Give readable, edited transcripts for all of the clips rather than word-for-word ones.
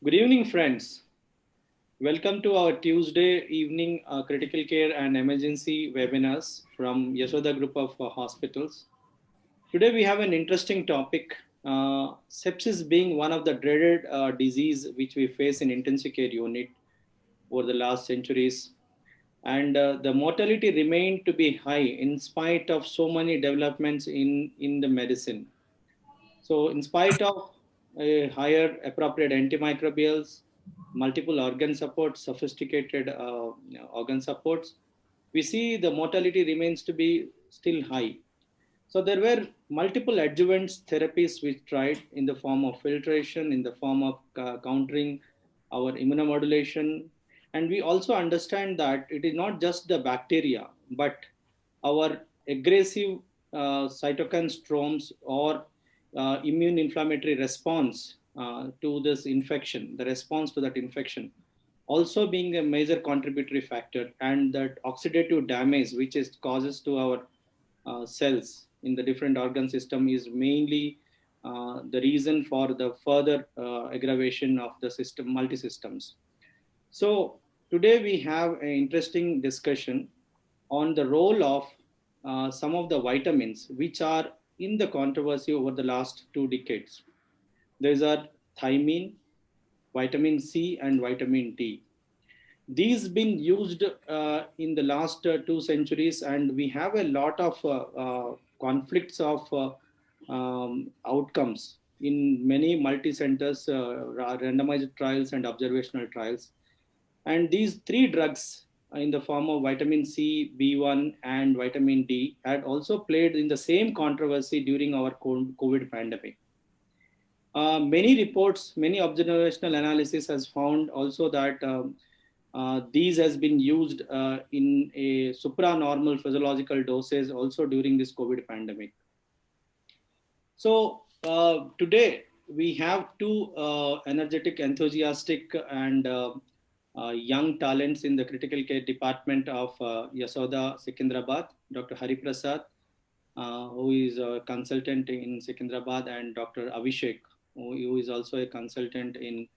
Good evening, friends. Welcome to our Tuesday evening critical care and emergency webinars from Yashoda Group of Hospitals. Today, we have an interesting topic sepsis being one of the dreaded disease which we face in intensive care unit over the last centuries. And the mortality remained to be high in spite of so many developments in the medicine. So, in spite of higher appropriate antimicrobials, multiple organ support, sophisticated organ supports, we see the mortality remains to be still high. So there were multiple adjuvants therapies which tried in the form of filtration, in the form of countering our immunomodulation. And we also understand that it is not just the bacteria, but our aggressive cytokine storms or immune inflammatory response to this infection, the response to that infection, also being a major contributory factor, and that oxidative damage which is causes to our cells in the different organ system is mainly the reason for the further aggravation of the system multi systems. So today we have an interesting discussion on the role of some of the vitamins which are in the controversy over the last 2 decades. These are thiamine, vitamin C, and vitamin D. These been used in the last 2 centuries, and we have a lot of conflicts of outcomes in many multi-centers randomized trials and observational trials. And these three drugs in the form of vitamin C, B1, and vitamin D had also played in the same controversy during our COVID pandemic. Many reports, many observational analysis has found also that these has been used in a supranormal physiological doses also during this COVID pandemic. So today we have two energetic, enthusiastic, and young talents in the critical care department of Yasoda Secunderabad, Dr. Hari Prasad, who is a consultant in Secunderabad, and Dr. Abhishek, who is also a consultant in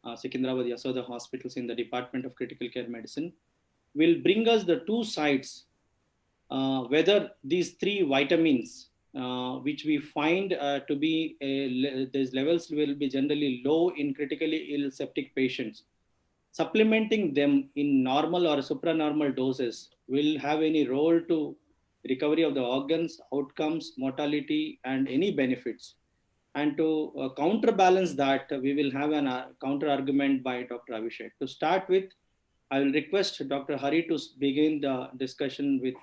Secunderabad Yasoda hospitals in the Department of Critical Care Medicine, will bring us the two sides, whether these three vitamins, which we find to be, these levels will be generally low in critically ill septic patients, supplementing them in normal or supranormal doses will have any role to recovery of the organs, outcomes, mortality, and any benefits. And to counterbalance that, we will have a counter argument by Dr. Abhishek. To start with, I will request Dr. Hari to begin the discussion with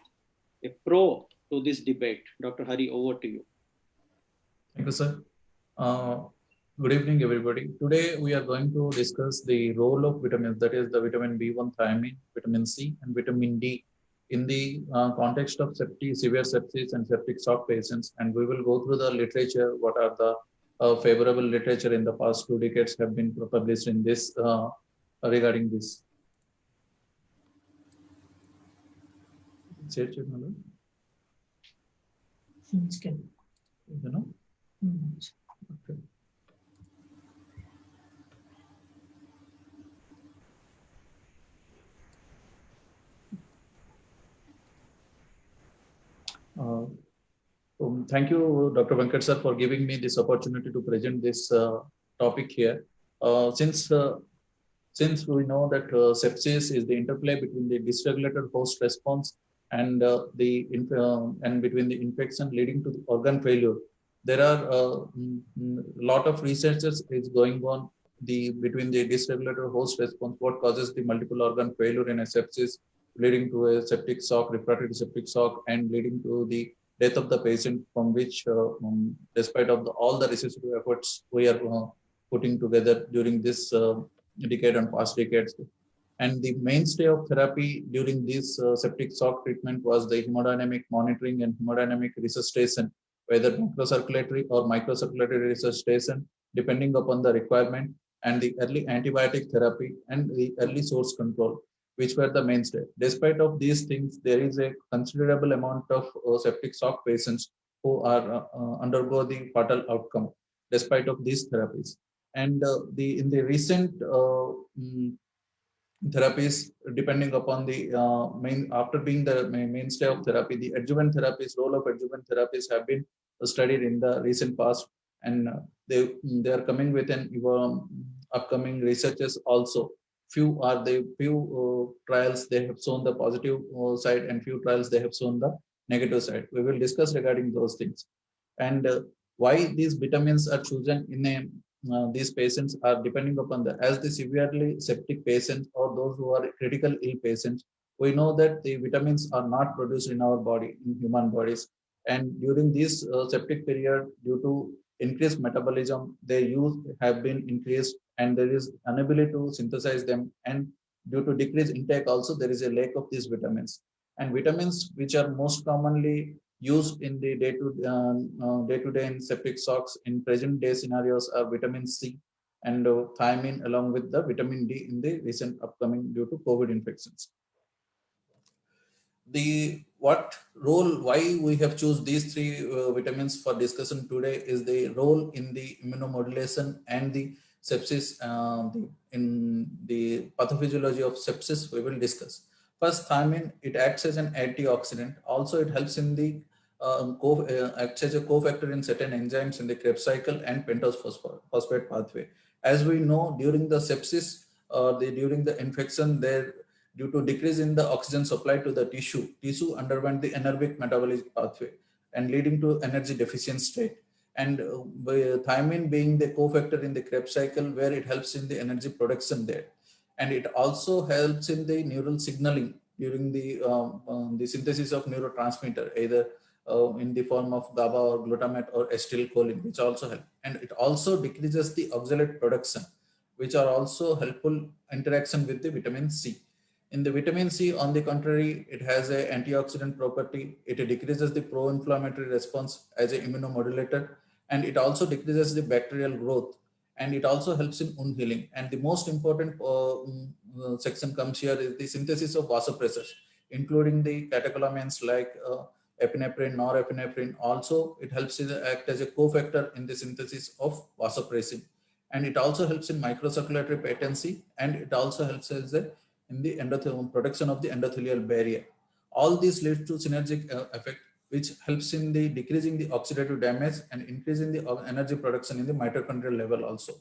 a pro to this debate. Dr. Hari, over to you. Thank you, sir. Uh, Good evening, everybody. Today, we are going to discuss the role of vitamins, that is the vitamin B1, thiamine, vitamin C, and vitamin D in the context of severe sepsis and septic shock patients. And we will go through the literature, what are the favorable literature in the past 2 decades have been published in this regarding this. You know? Okay. Thank you, Dr. Venkat sir, for giving me this opportunity to present this topic here. Since we know that sepsis is the interplay between the dysregulated host response and and between the infection leading to the organ failure, there are a lot of researches is going on between the dysregulated host response, what causes the multiple organ failure in a sepsis, leading to a septic shock, refractory septic shock, and leading to the death of the patient, from which, despite of all the research efforts we are putting together during this decade and past decades. And the mainstay of therapy during this septic shock treatment was the hemodynamic monitoring and hemodynamic resuscitation, whether macrocirculatory or microcirculatory resuscitation, depending upon the requirement, and the early antibiotic therapy and the early source control, which were the mainstay. Despite of these things, there is a considerable amount of septic shock patients who are undergo the fatal outcome despite of these therapies. And in the recent therapies, depending upon the after being the mainstay of therapy, the adjuvant therapies, role of adjuvant therapies have been studied in the recent past, and they are coming with an upcoming researches also. Few trials they have shown the positive side, and few trials they have shown the negative side. We will discuss regarding those things, and why these vitamins are chosen in a these patients are depending upon the as the severely septic patients or those who are critical ill patients. We know that the vitamins are not produced in our body, in human bodies, and during this septic period, due to increased metabolism, their use have been increased, and there is inability to synthesize them, and due to decreased intake also there is a lack of these vitamins. And vitamins which are most commonly used in the day-to-day in septic shocks in present day scenarios are vitamin C and thiamine, along with the vitamin D in the recent upcoming due to COVID infections. The what role why we have choose these three vitamins for discussion today is the role in the immunomodulation and the sepsis, in the pathophysiology of sepsis we will discuss. First, thiamine, it acts as an antioxidant. Also, it helps in the acts as a cofactor in certain enzymes in the Krebs cycle and pentose phosphate pathway. As we know, during the sepsis, during the infection, there due to decrease in the oxygen supply to the tissue underwent the anaerobic metabolic pathway and leading to energy deficient state. And thiamine being the cofactor in the Krebs cycle, where it helps in the energy production there, and it also helps in the neural signaling during the synthesis of neurotransmitter, either in the form of GABA or glutamate or acetylcholine, which also help. And it also decreases the oxalate production, which are also helpful interaction with the vitamin C. In the vitamin C, on the contrary, it has an antioxidant property. It decreases the pro-inflammatory response as an immunomodulator, and it also decreases the bacterial growth, and it also helps in wound healing. And the most important section comes here is the synthesis of vasopressors, including the catecholamines like epinephrine, norepinephrine. Also, it helps in act as a cofactor in the synthesis of vasopressin, and it also helps in microcirculatory patency, and it also helps as a in the protection of the endothelial barrier. All these leads to synergic effect, which helps in the decreasing the oxidative damage and increasing the energy production in the mitochondrial level also.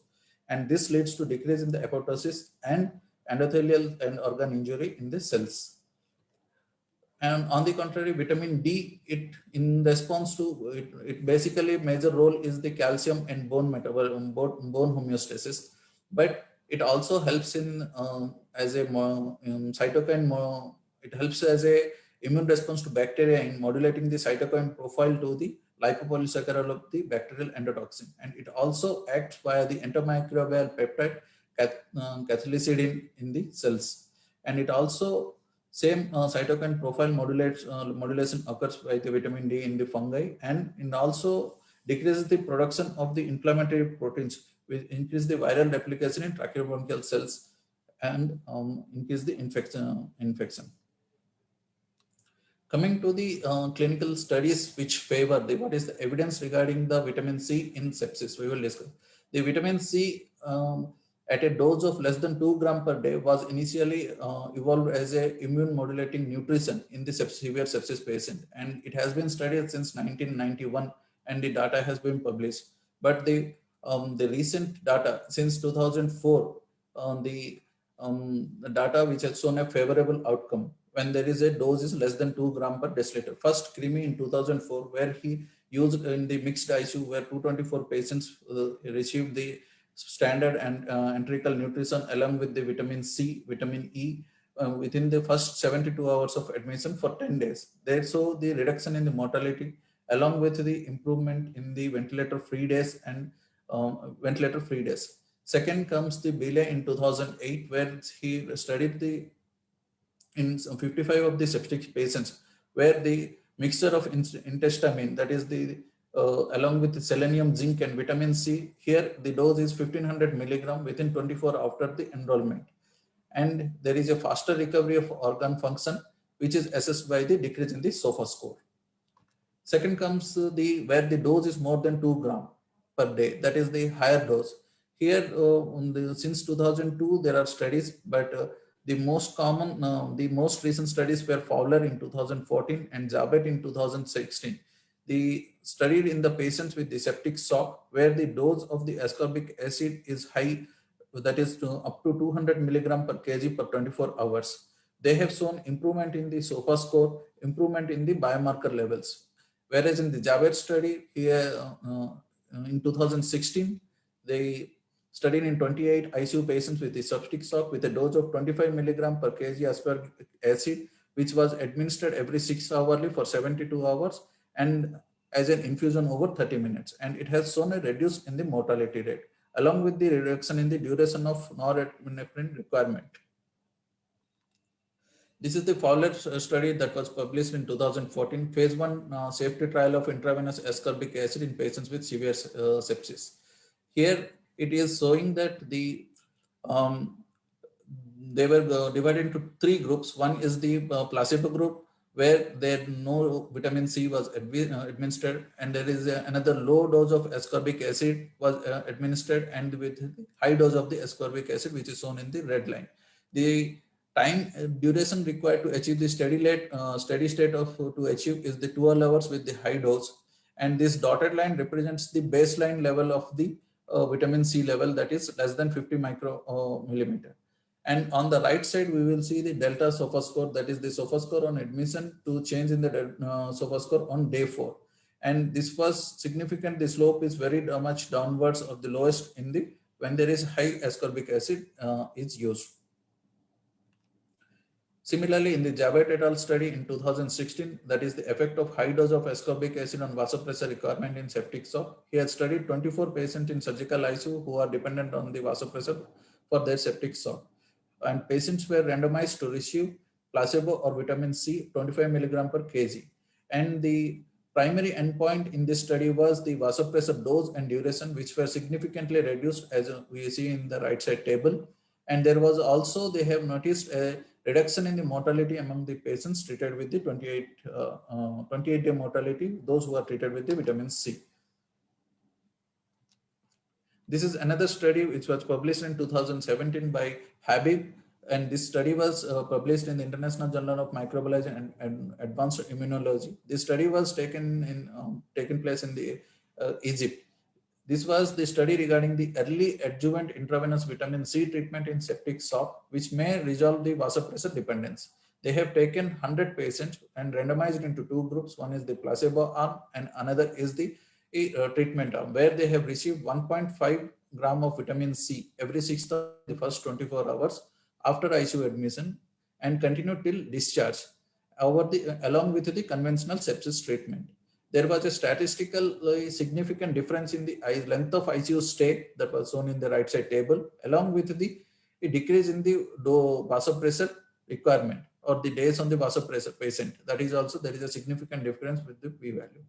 And this leads to decrease in the apoptosis and endothelial and organ injury in the cells. And on the contrary, vitamin D, it in response to it basically major role is the calcium and bone metabolism, bone homeostasis, but it also helps in as a cytokine. It helps as a immune response to bacteria in modulating the cytokine profile to the lipopolysaccharide of the bacterial endotoxin, and it also acts via the endomicrobial peptide cathelicidin in the cells, and it also same cytokine profile modulation occurs by the vitamin D in the fungi, and it also decreases the production of the inflammatory proteins, which increase the viral replication in tracheobronchial cells and increase the infection. Coming to the clinical studies which favor what is the evidence regarding the vitamin C in sepsis, we will discuss. The vitamin C at a dose of less than 2 grams per day was initially evolved as a immune modulating nutrition in the severe sepsis patient, and it has been studied since 1991, and the data has been published. But the recent data since 2004, the data which has shown a favorable outcome when there is a dose is less than 2 grams per deciliter. First, Crimi in 2004, where he used in the mixed ICU, where 224 patients received the standard and enterical nutrition along with the vitamin C, vitamin E within the first 72 hours of admission for 10 days. They saw the reduction in the mortality along with the improvement in the ventilator-free days and ventilator-free days. Second comes the Bile in 2008, where he studied the in 55 of the septic patients, where the mixture of intestamine, that is the along with the selenium, zinc, and vitamin C, here the dose is 1500 milligram within 24 after the enrollment, and there is a faster recovery of organ function, which is assessed by the decrease in the SOFA score. Second comes where the dose is more than 2 grams per day, that is the higher dose. Here, since 2002, there are studies, but the most common, the most recent studies were Fowler in 2014 and Jabet in 2016. The studied in the patients with the septic shock, where the dose of the ascorbic acid is high, that is up to 200 milligram per kg per 24 hours. They have shown improvement in the SOFA score, improvement in the biomarker levels. Whereas in the Jabet study here in 2016, they studied in 28 ICU patients with the septic shock with a dose of 25 milligram per kg aspartic acid, which was administered every 6 hourly for 72 hours and as an infusion over 30 minutes. And it has shown a reduce in the mortality rate, along with the reduction in the duration of norepinephrine requirement. This is the Fowler study that was published in 2014, phase 1 safety trial of intravenous ascorbic acid in patients with severe sepsis. Here it is showing that they were divided into 3 groups. One is the placebo group, where there no vitamin C was administered, and there is another low dose of ascorbic acid was administered, and with high dose of the ascorbic acid, which is shown in the red line. The time duration required to achieve the steady state of to achieve is the 12 hours with the high dose, and this dotted line represents the baseline level of the vitamin C level, that is less than 50 micromillimeter. And on the right side, we will see the delta SOFA score, that is the SOFA score on admission to change in the SOFA score on day 4. And this was significant. The slope is very much downwards of the lowest in the when there is high ascorbic acid is used. Similarly, in the Jabet et al. Study in 2016, that is the effect of high dose of ascorbic acid on vasopressor requirement in septic shock. He had studied 24 patients in surgical ICU who are dependent on the vasopressor for their septic shock. And patients were randomized to receive placebo or vitamin C 25 milligram per kg. And the primary endpoint in this study was the vasopressor dose and duration, which were significantly reduced, as we see in the right side table. And there was also, they have noticed a reduction in the mortality among the patients treated with the 28-day mortality, those who are treated with the vitamin C. This is another study which was published in 2017 by Habib, and this study was published in the International Journal of Microbiology and Advanced Immunology. This study was taken place in the Egypt. This was the study regarding the early adjuvant intravenous vitamin C treatment in septic shock, which may resolve the vasopressor dependence. They have taken 100 patients and randomized into 2 groups. One is the placebo arm and another is the treatment arm, where they have received 1.5 gram of vitamin C every 6 hours, the first 24 hours after ICU admission, and continue till discharge along with the conventional sepsis treatment. There was a statistically significant difference in the length of ICU stay that was shown in the right side table, along with the decrease in the vasopressor requirement or the days on the vasopressor patient. That is also, there is a significant difference with the p-value.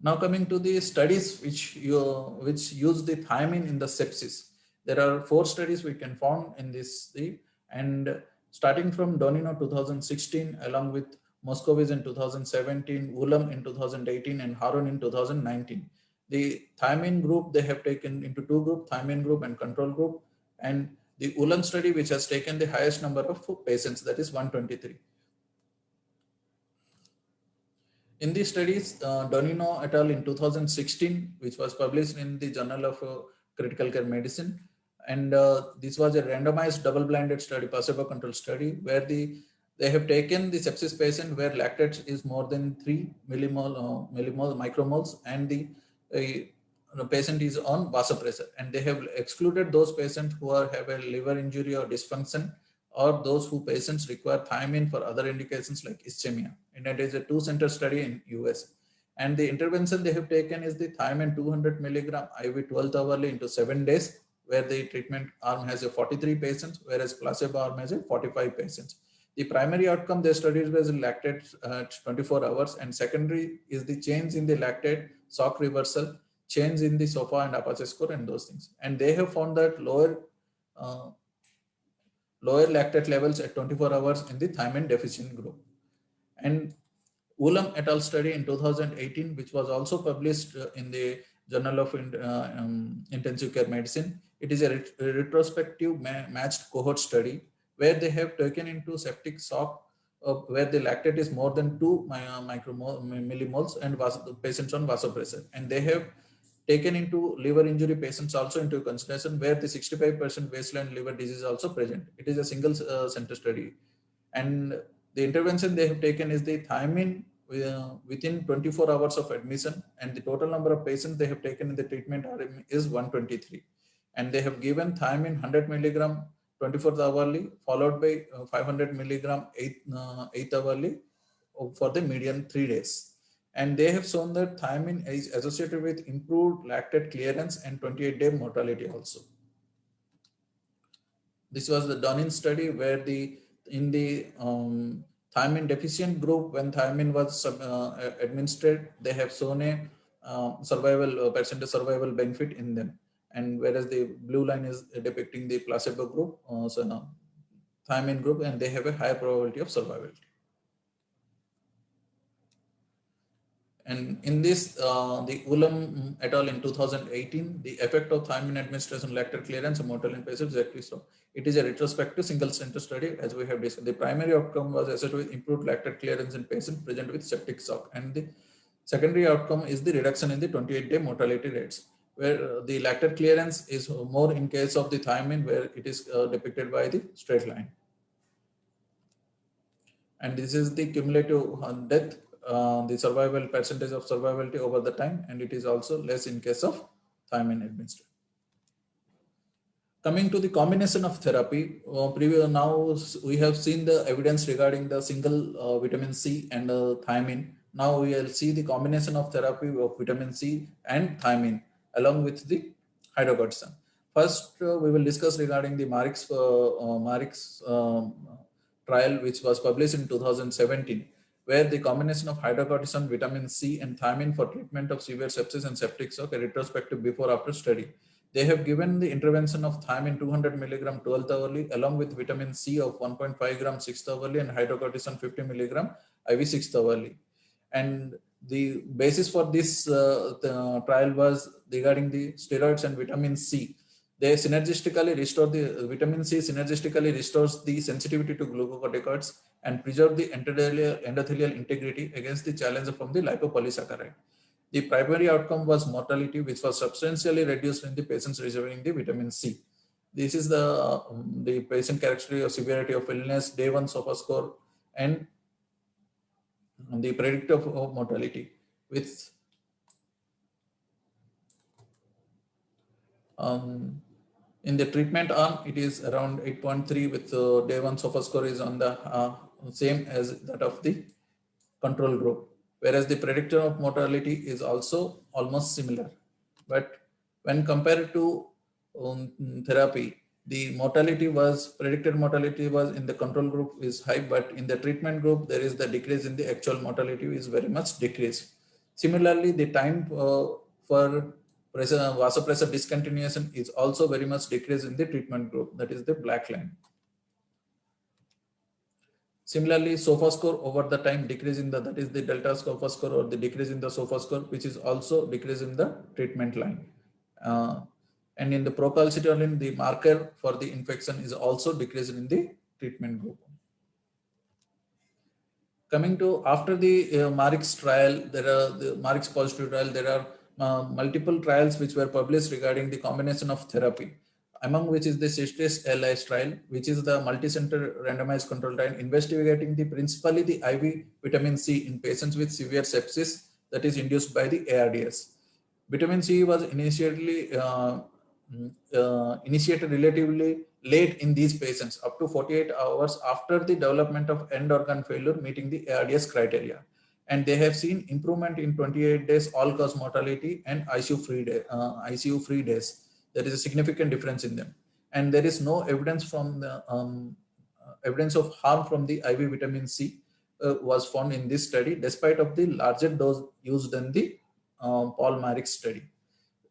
Now coming to the studies which use the thiamine in the sepsis. There are 4 studies we can find in this, and starting from Donino 2016, along with Moscowitz in 2017, Ulam in 2018, and Harun in 2019. The thiamine group, they have taken into 2 groups, thiamine group and control group, and the Ulam study, which has taken the highest number of patients, that is 123. In these studies, Donino et al. In 2016, which was published in the Journal of Critical Care Medicine, and this was a randomized double-blinded study, placebo-controlled study, where they have taken the sepsis patient where lactate is more than 3 micromoles, and the patient is on vasopressor, and they have excluded those patients who have a liver injury or dysfunction, or those who patients require thiamine for other indications like ischemia. And it is a 2-center study in US. And the intervention they have taken is the thiamine 200 milligram IV 12 hourly into 7 days, where the treatment arm has a 43 patients, whereas placebo arm has a 45 patients. The primary outcome they studied was lactate at 24 hours, and secondary is the change in the lactate, shock reversal, change in the SOFA and Apache score, and those things. And they have found that lower lactate levels at 24 hours in the thiamine deficient group. And Ulam et al. Study in 2018, which was also published in the Journal of Intensive Care Medicine. It is a retrospective matched cohort study where they have taken into septic shock where the lactate is more than 2 millimoles and the patients on vasopressor. And they have taken into liver injury patients also into consideration where the 65% baseline liver disease is also present. It is a single center study. And the intervention they have taken is the thiamine within 24 hours of admission, and the total number of patients they have taken in the treatment arm is 123. And they have given thiamine 100 milligram 24th hourly, followed by 500 milligram 8th hourly for the median 3 days. And they have shown that thiamine is associated with improved lactate clearance and 28-day mortality also. This was the Donin study where in the thiamine deficient group, when thiamine was administered, they have shown a percentage survival benefit in them. And whereas the blue line is depicting the placebo group, thiamine group, and they have a higher probability of survival. And in this, the Ulam et al. In 2018, the effect of thiamine administration lactate clearance and mortality in patients is actually so. It is a retrospective single center study, as we have discussed. The primary outcome was associated with improved lactate clearance in patients present with septic shock. And the secondary outcome is the reduction in the 28-day mortality rates, where the lactate clearance is more in case of the thiamine, where it is depicted by the straight line. And this is the cumulative death, the survival percentage of survivability over the time, and it is also less in case of thiamine administered. Coming to the combination of therapy, now we have seen the evidence regarding the single vitamin C and thiamine. Now we will see the combination of therapy of vitamin C and thiamine along with the hydrocortisone. First, we will discuss regarding the Marix trial, which was published in 2017, where the combination of hydrocortisone, vitamin C, and thiamine for treatment of severe sepsis and septic shock, a retrospective before-after study. They have given the intervention of thiamine 200 milligram 12th hourly, along with vitamin C of 1.5 gram 6th hourly, and hydrocortisone 50 milligram IV 6th hourly. And the basis for this trial was regarding the steroids and vitamin C. They synergistically restore the vitamin C synergistically restores the sensitivity to glucocorticoids and preserve the endothelial integrity against the challenge from the lipopolysaccharide. The primary outcome was mortality, which was substantially reduced in the patients receiving the vitamin C. This is the patient characteristic of severity of illness, day 1 SOFA score, and the predictor of mortality. With in the treatment arm, it is around 8.3 with day 1 SOFA score is on the same as that of the control group, whereas the predictor of mortality is also almost similar. But when compared to therapy, the predicted mortality was in the control group is high, but in the treatment group, there is the decrease in the actual mortality is very much decreased. Similarly, the time for vasopressor discontinuation is also very much decreased in the treatment group, that is the black line. Similarly, SOFA score over the time decrease in that is the delta SOFA score or the decrease in the SOFA score, which is also decrease in the treatment line. And in the procalcitonin, the marker for the infection is also decreased in the treatment group. Coming to after the Marix trial, there are the Marix positive trial, there are multiple trials which were published regarding the combination of therapy, among which is the CISTES-LIS trial, which is the multi-center randomized control trial investigating principally the IV vitamin C in patients with severe sepsis that is induced by the ARDS. Vitamin C was initiated relatively late in these patients, up to 48 hours after the development of end organ failure meeting the ARDS criteria. And they have seen improvement in 28 days all-cause mortality and ICU-free days. There is a significant difference in them. And there is no evidence from the evidence of harm from the IV vitamin C was found in this study, despite of the larger dose used in the Paul Marix study.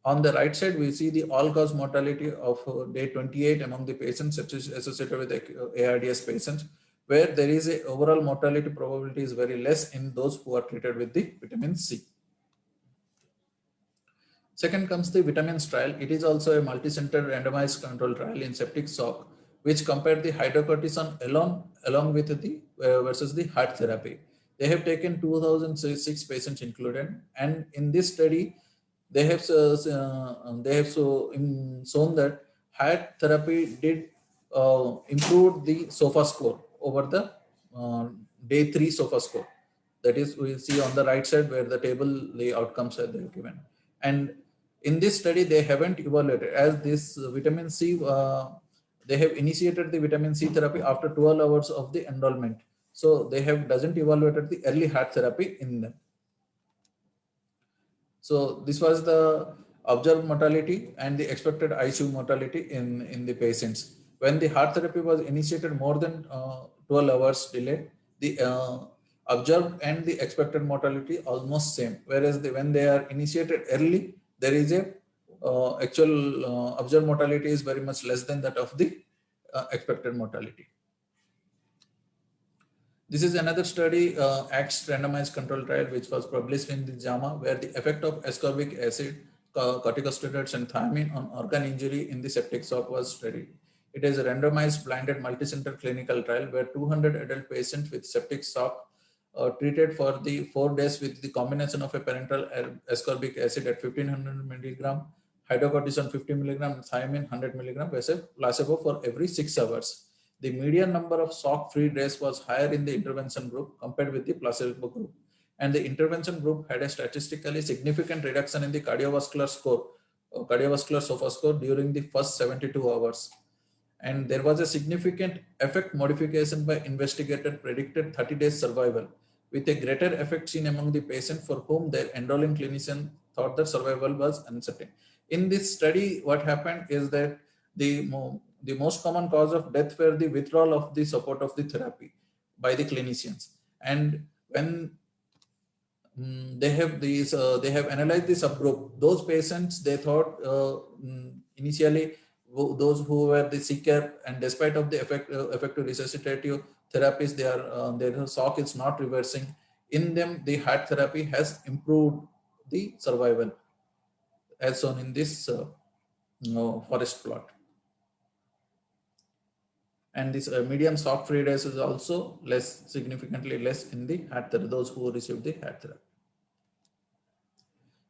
On the right side, we see the all-cause mortality of day 28 among the patients associated with ARDS patients, where there is a overall mortality probability is very less in those who are treated with the vitamin C. Second comes the vitamins trial. It is also a multi-center randomized control trial in septic shock, which compared the hydrocortisone along with the versus the heart therapy. They have taken 2006 patients included, and in this study, shown that heart therapy did improve the SOFA score over the day 3 SOFA score. That is, we see on the right side where the table the outcomes are there given. And in this study, they haven't evaluated as this vitamin C. They have initiated the vitamin C therapy after 12 hours of the enrollment. So they have doesn't evaluated the early heart therapy in them. So this was the observed mortality and the expected ICU mortality in the patients. When the heart therapy was initiated more than 12 hours delayed, the observed and the expected mortality almost same. Whereas when they are initiated early, there is a actual observed mortality is very much less than that of the expected mortality. This is another study, ACTS randomized control trial, which was published in the JAMA, where the effect of ascorbic acid, corticosteroids, and thiamine on organ injury in the septic shock was studied. It is a randomized, blinded, multicenter clinical trial where 200 adult patients with septic shock treated for the 4 days with the combination of a parenteral ascorbic acid at 1500 milligram, hydrocortisone 50 milligram, thiamine 100 milligram, placebo for every 6 hours. The median number of shock-free days was higher in the intervention group compared with the placebo group. And the intervention group had a statistically significant reduction in the cardiovascular score, cardiovascular SOFA score during the first 72 hours. And there was a significant effect modification by investigator predicted 30 days survival, with a greater effect seen among the patient for whom their enrolling clinician thought that survival was uncertain. In this study, what happened is that the most common cause of death were the withdrawal of the support of the therapy by the clinicians. And when they have analyzed the subgroup, those patients they thought initially those who were the sicker, and despite of the effective resuscitative therapies, their shock is not reversing. In them, the heart therapy has improved the survival, as shown in this forest plot. And this median shock-free days is also significantly less in the heart therapy, those who received the heart therapy.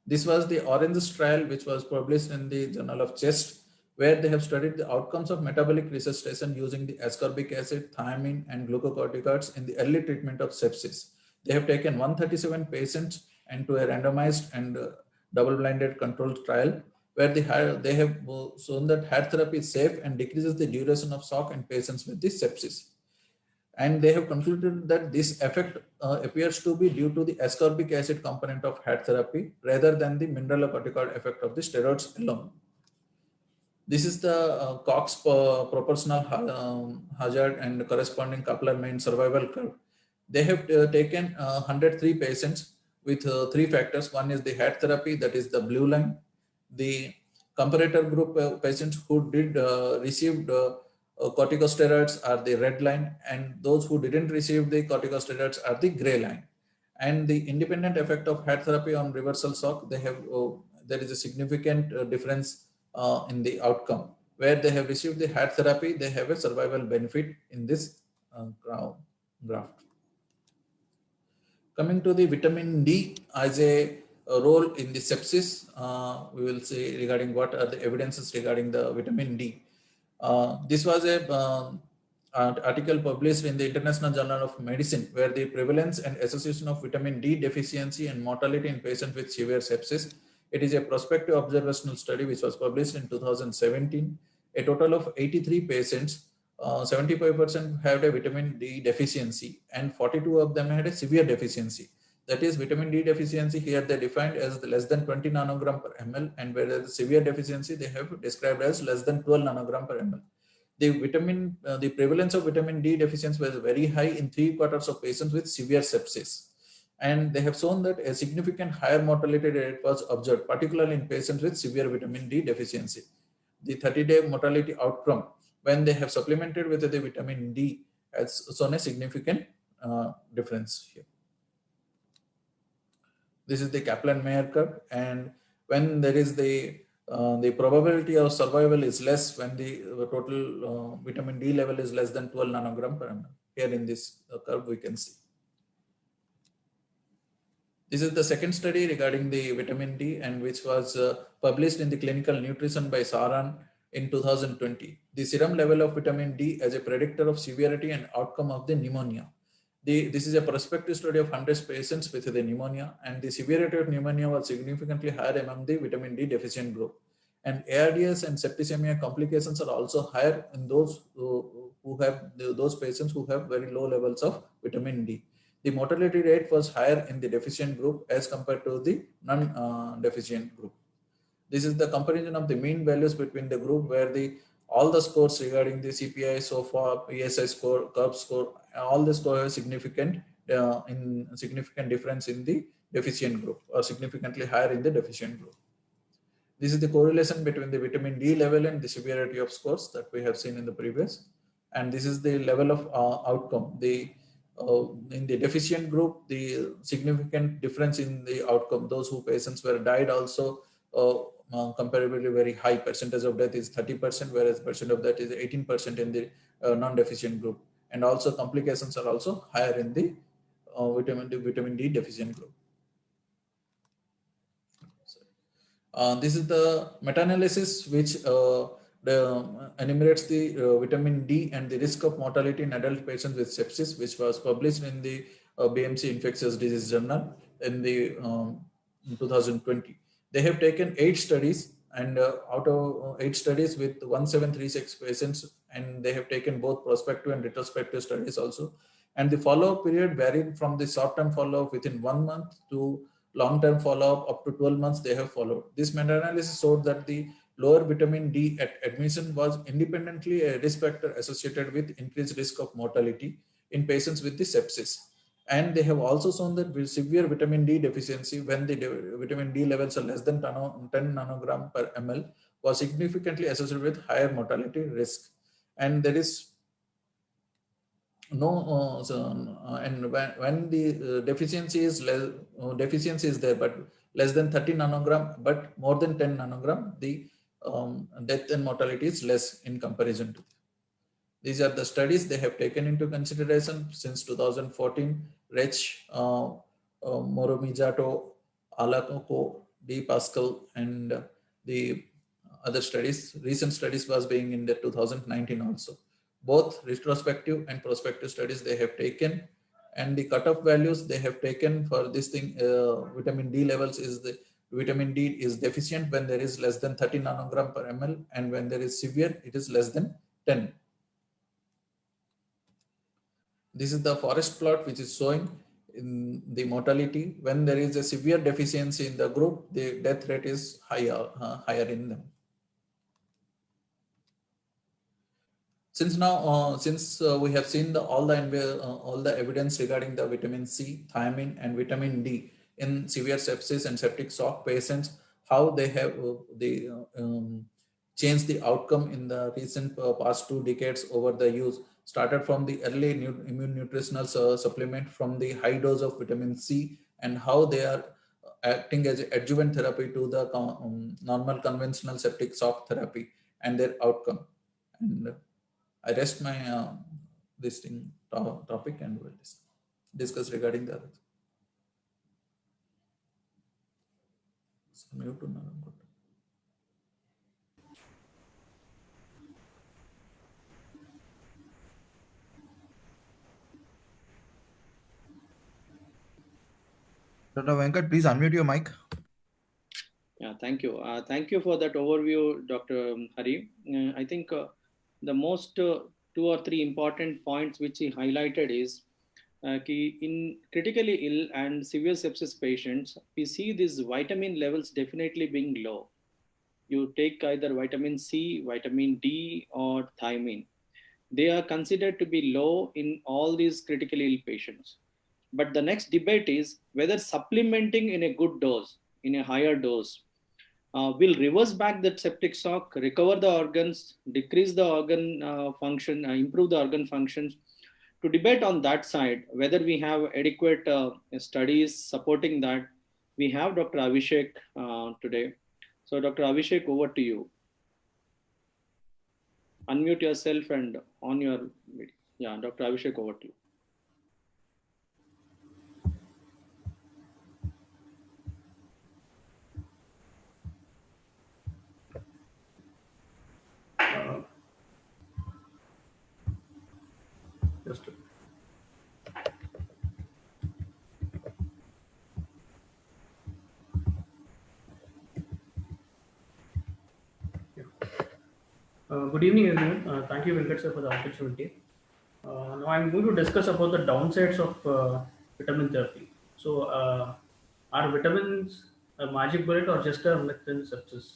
This was the Oranges trial, which was published in the Journal of Chest, where they have studied the outcomes of metabolic resuscitation using the ascorbic acid, thiamine, and glucocorticoids in the early treatment of sepsis. They have taken 137 patients into a randomized and double-blinded controlled trial, where they have shown that heart therapy is safe and decreases the duration of shock in patients with this sepsis. And they have concluded that this effect appears to be due to the ascorbic acid component of heart therapy rather than the mineralocorticoid effect of the steroids alone. This is the Cox proportional hazard and corresponding Kaplan-Meier survival curve. They have taken 103 patients with 3 factors. One is the heart therapy, that is the blue line. The comparator group patients who did received corticosteroids are the red line, and those who didn't receive the corticosteroids are the gray line. And the independent effect of heart therapy on reversal shock, they have there is a significant difference in the outcome. Where they have received the heart therapy, they have a survival benefit in this graph. Coming to the vitamin D as a role in the sepsis, we will see regarding what are the evidences regarding the vitamin D. This was an article published in the International Journal of Medicine, where the prevalence and association of vitamin D deficiency and mortality in patients with severe sepsis. It is a prospective observational study which was published in 2017. A total of 83 patients, 75% had a vitamin D deficiency, and 42 of them had a severe deficiency. That is, vitamin D deficiency here they defined as less than 20 nanogram per ml, and whereas the severe deficiency they have described as less than 12 nanogram per ml. The prevalence of vitamin D deficiency was very high in 3/4 of patients with severe sepsis. And they have shown that a significant higher mortality rate was observed, particularly in patients with severe vitamin D deficiency. The 30-day mortality outcome, when they have supplemented with the vitamin D, has shown a significant difference here. This is the Kaplan-Meier curve, and when there is the probability of survival is less when the total vitamin D level is less than 12 nanogram per ml. Here in this curve we can see. This is the second study regarding the vitamin D, and which was published in the Clinical Nutrition by Saran in 2020. The serum level of vitamin D as a predictor of severity and outcome of the pneumonia. This is a prospective study of 100 patients with the pneumonia, and the severity of pneumonia was significantly higher among the vitamin D deficient group. And ARDS and septicemia complications are also higher in those who have those patients who have very low levels of vitamin D. The mortality rate was higher in the deficient group as compared to the non-deficient group. This is the comparison of the mean values between the group where all the scores regarding the CPI, SOFA, PSI score, CURB score, all the scores have significant difference in the deficient group, or significantly higher in the deficient group. This is the correlation between the vitamin D level and the severity of scores that we have seen in the previous. And this is the level of outcome. In the deficient group, the significant difference in the outcome, those who patients were died also comparably very high. Percentage of death is 30%, whereas percent of death is 18% in the non-deficient group. And also complications are also higher in the vitamin D deficient group. This is the meta-analysis which enumerates the vitamin D and the risk of mortality in adult patients with sepsis, which was published in the BMC Infectious Disease Journal in 2020. They have taken 8 studies, and out of 8 studies with 1736 patients, and they have taken both prospective and retrospective studies also. And the follow-up period varied from the short-term follow-up within 1 month to long-term follow-up up to 12 months they have followed. This meta-analysis showed that the lower vitamin D at admission was independently a risk factor associated with increased risk of mortality in patients with the sepsis. And they have also shown that with severe vitamin D deficiency, when the vitamin D levels are less than 10 nanogram per ml, was significantly associated with higher mortality risk. And there is no and when the deficiency is there, but less than 30 nanogram, but more than 10 nanogram, the death and mortality is less in comparison to. These are the studies they have taken into consideration since 2014. Rech, Moromijato, Alakoko, D. Pascal, and the other studies. Recent studies was being in the 2019 also. Both retrospective and prospective studies they have taken, and the cutoff values they have taken for this thing, vitamin D levels is the vitamin D is deficient when there is less than 30 nanogram per ml, and when there is severe, it is less than 10. This is the forest plot which is showing in the mortality. When there is a severe deficiency in the group, the death rate is higher in them. Since we have seen all the evidence regarding the vitamin C, thiamine, and vitamin D in severe sepsis and septic shock patients, how they have changed the outcome in the recent past 2 decades over the use, started from the early immune nutritional supplement from the high dose of vitamin C, and how they are acting as adjuvant therapy to the normal conventional septic shock therapy and their outcome. And I rest my this thing topic, and we'll discuss regarding the other. Dr. Venkat, please unmute your mic. Yeah, thank you. Thank you for that overview, Dr. Hari. I think the most 2 or 3 important points which he highlighted is in critically ill and severe sepsis patients, we see these vitamin levels definitely being low. You take either vitamin C, vitamin D, or thiamine. They are considered to be low in all these critically ill patients. But the next debate is whether supplementing in a good dose, in a higher dose, will reverse back that septic shock, recover the organs, decrease the organ function, improve the organ functions. To debate on that side, whether we have adequate studies supporting that, We have Dr. Abhishek today. So, Dr. Abhishek, over to you. Unmute yourself and on your video. Yeah, Dr. Abhishek, over to you. Just good evening, everyone. Thank you, Venkat sir, for the opportunity. Now I'm going to discuss about the downsides of vitamin therapy. So, are vitamins a magic bullet or just a myth in sepsis?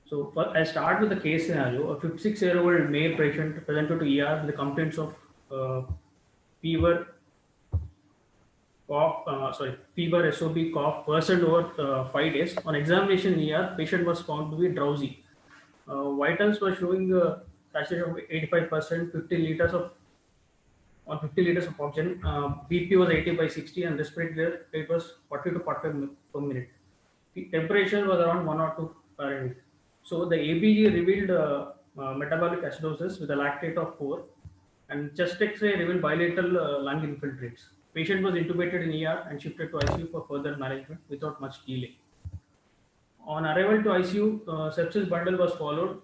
So, I start with the case scenario. A 56-year-old male patient presented to ER with the complaints of fever, fever, SOB, cough, worsened over 5 days. On examination in ER, patient was found to be drowsy. Vitals were showing saturation of 85%, 50 liters of on 50 liters of oxygen. BP was 80 by 60 and respiratory rate was 40 to 45 per minute. The temperature was around 1 or 2 Fahrenheit. So the ABG revealed metabolic acidosis with a lactate of 4 and chest X-ray revealed bilateral lung infiltrates. Patient was intubated in ER and shifted to ICU for further management without much delay. On arrival to ICU, sepsis bundle was followed.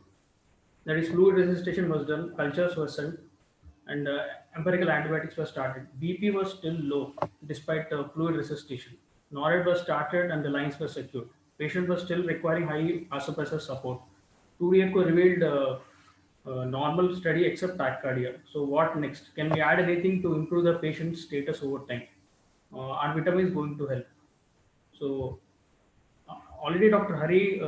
That is, fluid resuscitation was done, cultures were sent, and empirical antibiotics were started. BP was still low despite fluid resuscitation. NORAD was started and the lines were secured. Patient was still requiring high vasopressor support. 2D echo revealed normal steady except tachycardia. So what next? Can we add anything to improve the patient's status over time? Are vitamins going to help? So already Dr. Hari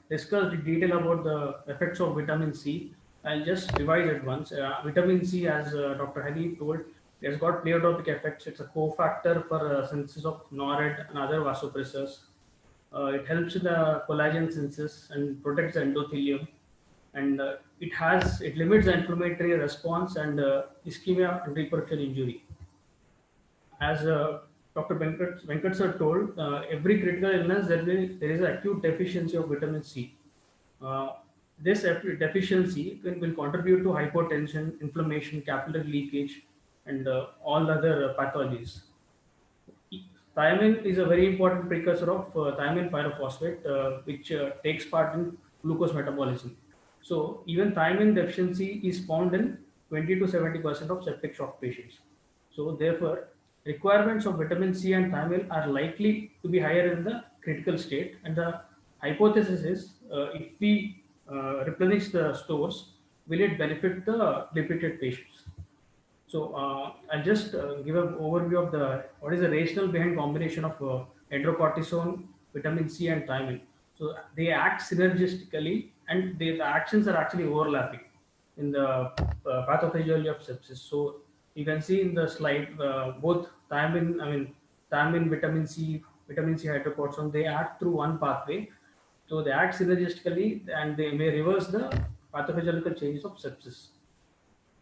discussed in detail about the effects of vitamin C. I'll just revise it once. Vitamin C, as Dr. Hari told, has got pleiotropic effects. It's a cofactor for synthesis of NORAD and other vasopressors. It helps in the collagen synthesis and protects the endothelium. And it limits the inflammatory response and ischemia and repercussion injury. As Dr. Venkat sir told, every critical illness there is an acute deficiency of vitamin C. This deficiency will contribute to hypotension, inflammation, capillary leakage, and all other pathologies. Thiamine is a very important precursor of thiamine pyrophosphate, which takes part in glucose metabolism. So even thiamine deficiency is found in 20 to 70% of septic shock patients. So therefore, requirements of vitamin C and thiamine are likely to be higher in the critical state. And the hypothesis is if we replenish the stores, will it benefit the depleted patients? So I'll just give an overview of what is the rationale behind combination of hydrocortisone, vitamin C, and thiamine. So they act synergistically, and the actions are actually overlapping in the pathophysiology of sepsis. So you can see in the slide both thiamine, vitamin C hydrocortisone, they act through one pathway. So they act synergistically, and they may reverse the pathophysiological changes of sepsis.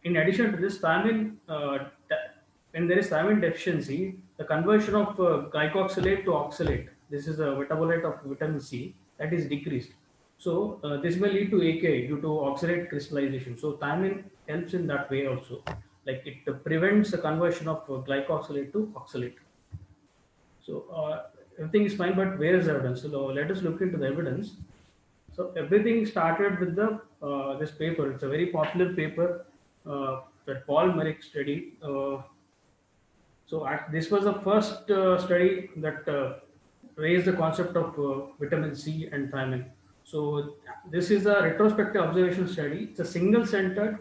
In addition to this, thiamine, when there is thiamine deficiency, the conversion of glycoxylate to oxalate, this is a metabolite of vitamin C, that is decreased. So this may lead to AKI due to oxalate crystallization. So thiamine helps in that way also. Like it prevents the conversion of glycoxylate to oxalate. So everything is fine, but where is the evidence? So let us look into the evidence. So everything started with the this paper. It's a very popular paper that Paul Merrick studied. This was the first study that raised the concept of vitamin C and thiamine. So this is a retrospective observation study. It's a single-centered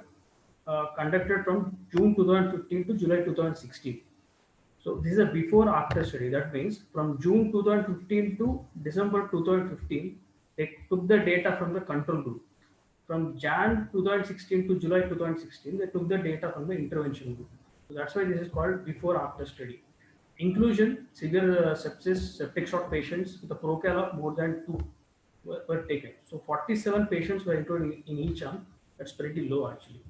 conducted from June 2015 to July 2016. So this is a before-after study. That means from June 2015 to December 2015, they took the data from the control group. From Jan 2016 to July 2016, they took the data from the intervention group. So that's why this is called before-after study. Inclusion: severe sepsis, septic shock patients with a procal of more than 2 were taken. So 47 patients were included in each arm. That's pretty low actually.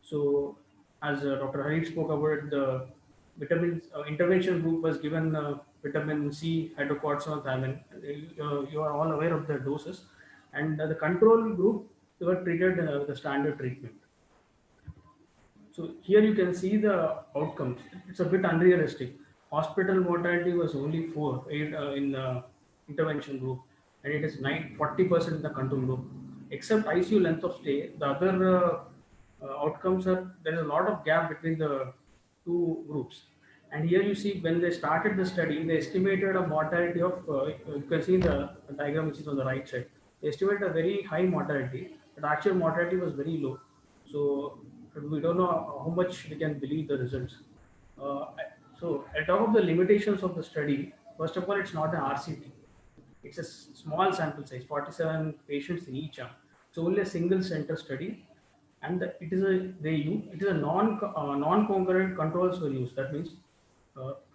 So as Dr. Hari spoke about, the vitamins intervention group was given vitamin C, hydrocortisone, thiamine. You are all aware of the doses. And the control group, they were treated with the standard treatment. So here you can see the outcomes. It's a bit unrealistic. Hospital mortality was only 8 in the intervention group, and it is 40% in the control group. Except ICU length of stay, the other outcomes are, there is a lot of gap between the two groups. And here you see when they started the study, they estimated a mortality of, you can see the diagram which is on the right side. They estimated a very high mortality, but actual mortality was very low. So we don't know how much we can believe the results. So at top of the limitations of the study, first of all, it's not an RCT. It's a small sample size, 47 patients in each arm. It's only a single center study, and it is a non-concurrent controls were used. That means,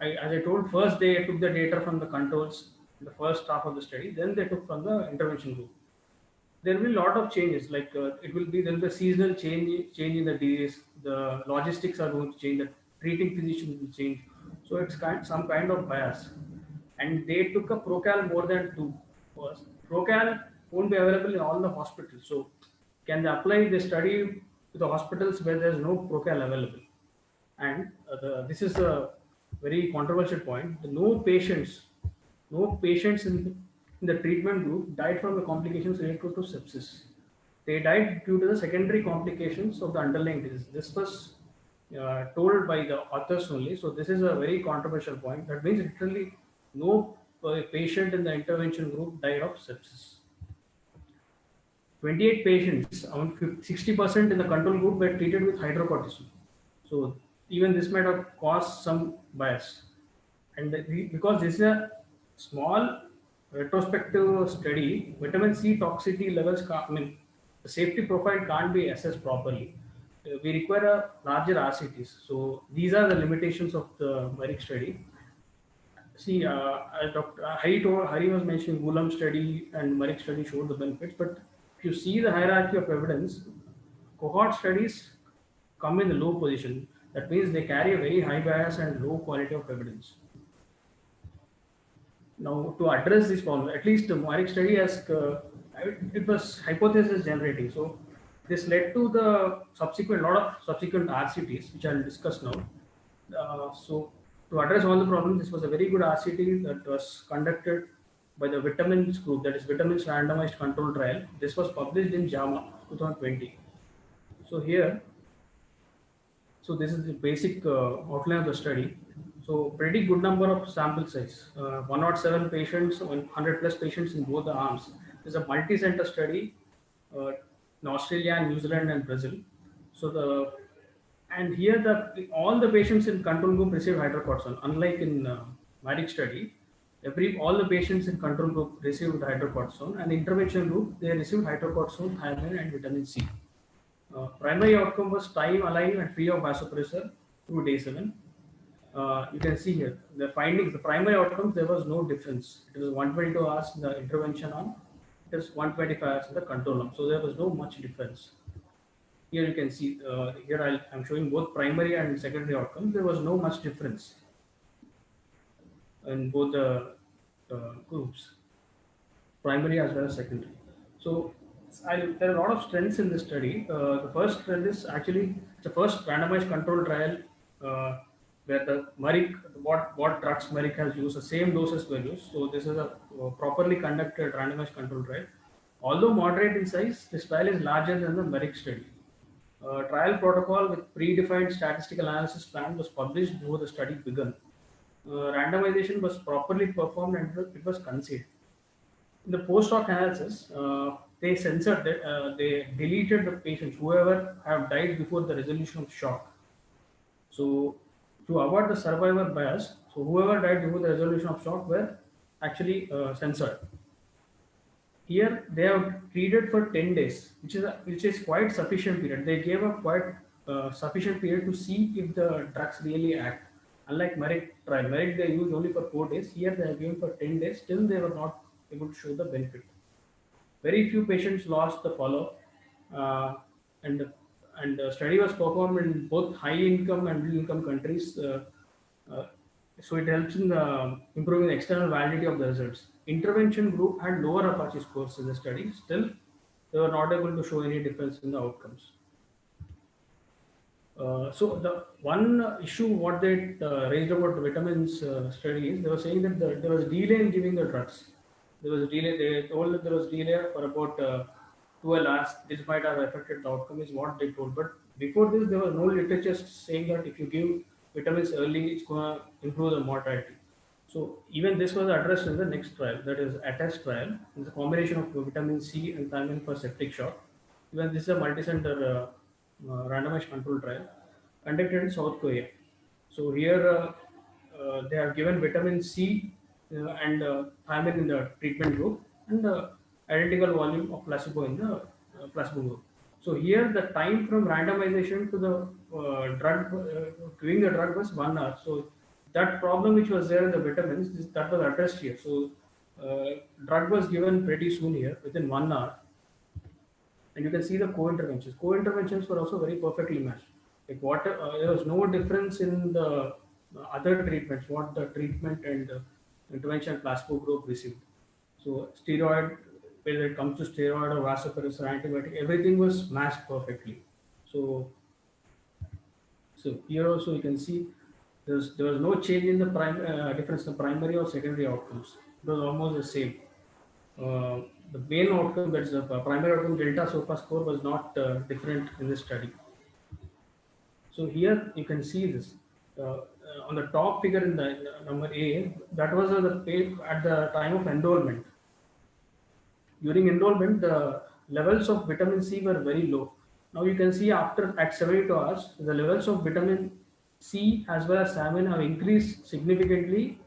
as I told, first they took the data from the controls in the first half of the study, then they took from the intervention group. There will be a lot of changes, like there will be a seasonal change in the days, the logistics are going to change, the treating physicians will change. So it's some kind of bias. And they took a Procal more than 2. Procal won't be available in all the hospitals. So can they apply the study to the hospitals where there's no Procal available? And this is a very controversial point. No patients in the treatment group died from the complications related to sepsis. They died due to the secondary complications of the underlying disease. This was told by the authors only. So this is a very controversial point. That means literally no patient in the intervention group died of sepsis. 28 patients, around 60% in the control group were treated with hydrocortisone. So even this might have caused some bias. And because this is a small retrospective study, vitamin C toxicity levels, the safety profile can't be assessed properly. We require a larger RCTs. So these are the limitations of the MERIC study. See, Dr. Hari was mentioning Ghulam study and MERIC study showed the benefits, but if you see the hierarchy of evidence, cohort studies come in the low position. That means they carry a very high bias and low quality of evidence. Now, to address this problem, at least the MERIC study has, it was hypothesis generating. So this led to the lot of subsequent RCTs, which I'll discuss now. So to address all the problems, this was a very good RCT that was conducted by the vitamins group, that is vitamins randomized control trial. This was published in JAMA 2020. So here, so this is the basic outline of the study. So pretty good number of sample size, 107 patients, 100 plus patients in both the arms. This is a multi-center study in Australia and New Zealand and Brazil. So here all the patients in control group received hydrocortisone. Unlike in MERIC study, all the patients in control group received hydrocortisone, and the intervention group they received hydrocortisone, thiamine, and vitamin C. Primary outcome was time alive and free of vasopressor through day 7. You can see here the findings. The primary outcomes, there was no difference. It was 122 hours in the intervention arm. It was 125 hours in the control arm. So there was no much difference. Here you can see, here I'm showing both primary and secondary outcomes. There was no much difference in both the groups, primary as well as secondary. So there are a lot of strengths in this study. The first strength is actually the first randomized control trial where the MERIC, what drugs MERIC has used, the same doses were used. So this is a properly conducted randomized control trial. Although moderate in size, this trial is larger than the MERIC study. Trial protocol with predefined statistical analysis plan was published before the study began. Randomization was properly performed and it was conceived. In the post-hoc analysis, they censored that they deleted the patients whoever have died before the resolution of shock. So to avoid the survivor bias, so whoever died before the resolution of shock were actually censored. Here they have treated for 10 days, which is quite sufficient period. They gave a quite sufficient period to see if the drugs really act. Unlike MERIC trial, MERIC they used only for 4 days. Here they have given for 10 days. Still they were not able to show the benefit. Very few patients lost the follow-up, and the study was performed in both high-income and middle-income countries. So it helps in improving the external validity of the results. Intervention group had lower Apache scores in the study. Still, they were not able to show any difference in the outcomes. So the one issue what they raised about the vitamins study is they were saying that there was delay in giving the drugs. There was delay. They told that there was delay for about 12 hours. This might have affected the outcome is what they told. But before this, there was no literature saying that if you give vitamins early, it's going to improve the mortality. So even this was addressed in the next trial, that is ATTEST trial. It's a combination of vitamin C and thiamine for septic shock. Even this is a multi-center randomized control trial conducted in South Korea. So here they have given vitamin C and thiamine in the treatment group and identical volume of placebo in the placebo group. So here the time from randomization to the drug giving the drug was 1 hour. So that problem which was there in the vitamins that was addressed here. So drug was given pretty soon here within 1 hour, and you can see the co-interventions. Co-interventions were also very perfectly matched. Like what there was no difference in the other treatments, what the treatment and intervention placebo group received. So steroid, whether it comes to steroid or vasopressin or antibiotic, everything was matched perfectly. So here also you can see there was no change in the difference in the primary or secondary outcomes. It was almost the same. The main outcome, that's the primary outcome delta SOFA score, was not different in this study. So here you can see this on the top figure in the number A. That was at the time of enrollment. During enrollment, the levels of vitamin C were very low. Now you can see at 72 hours, the levels of vitamin C as well as thiamine have increased significantly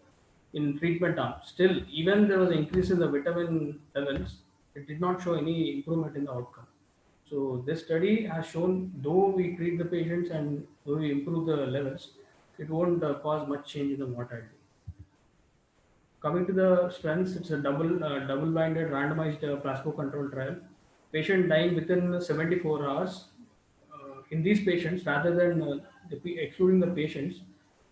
in treatment arm. Still, even there was an increase in the vitamin levels, it did not show any improvement in the outcome. So this study has shown, though we treat the patients and though we improve the levels, it won't cause much change in the mortality. Coming to the strengths, it's a double-blinded randomized placebo-controlled trial. Patient dying within 74 hours. In these patients, rather than excluding the patients,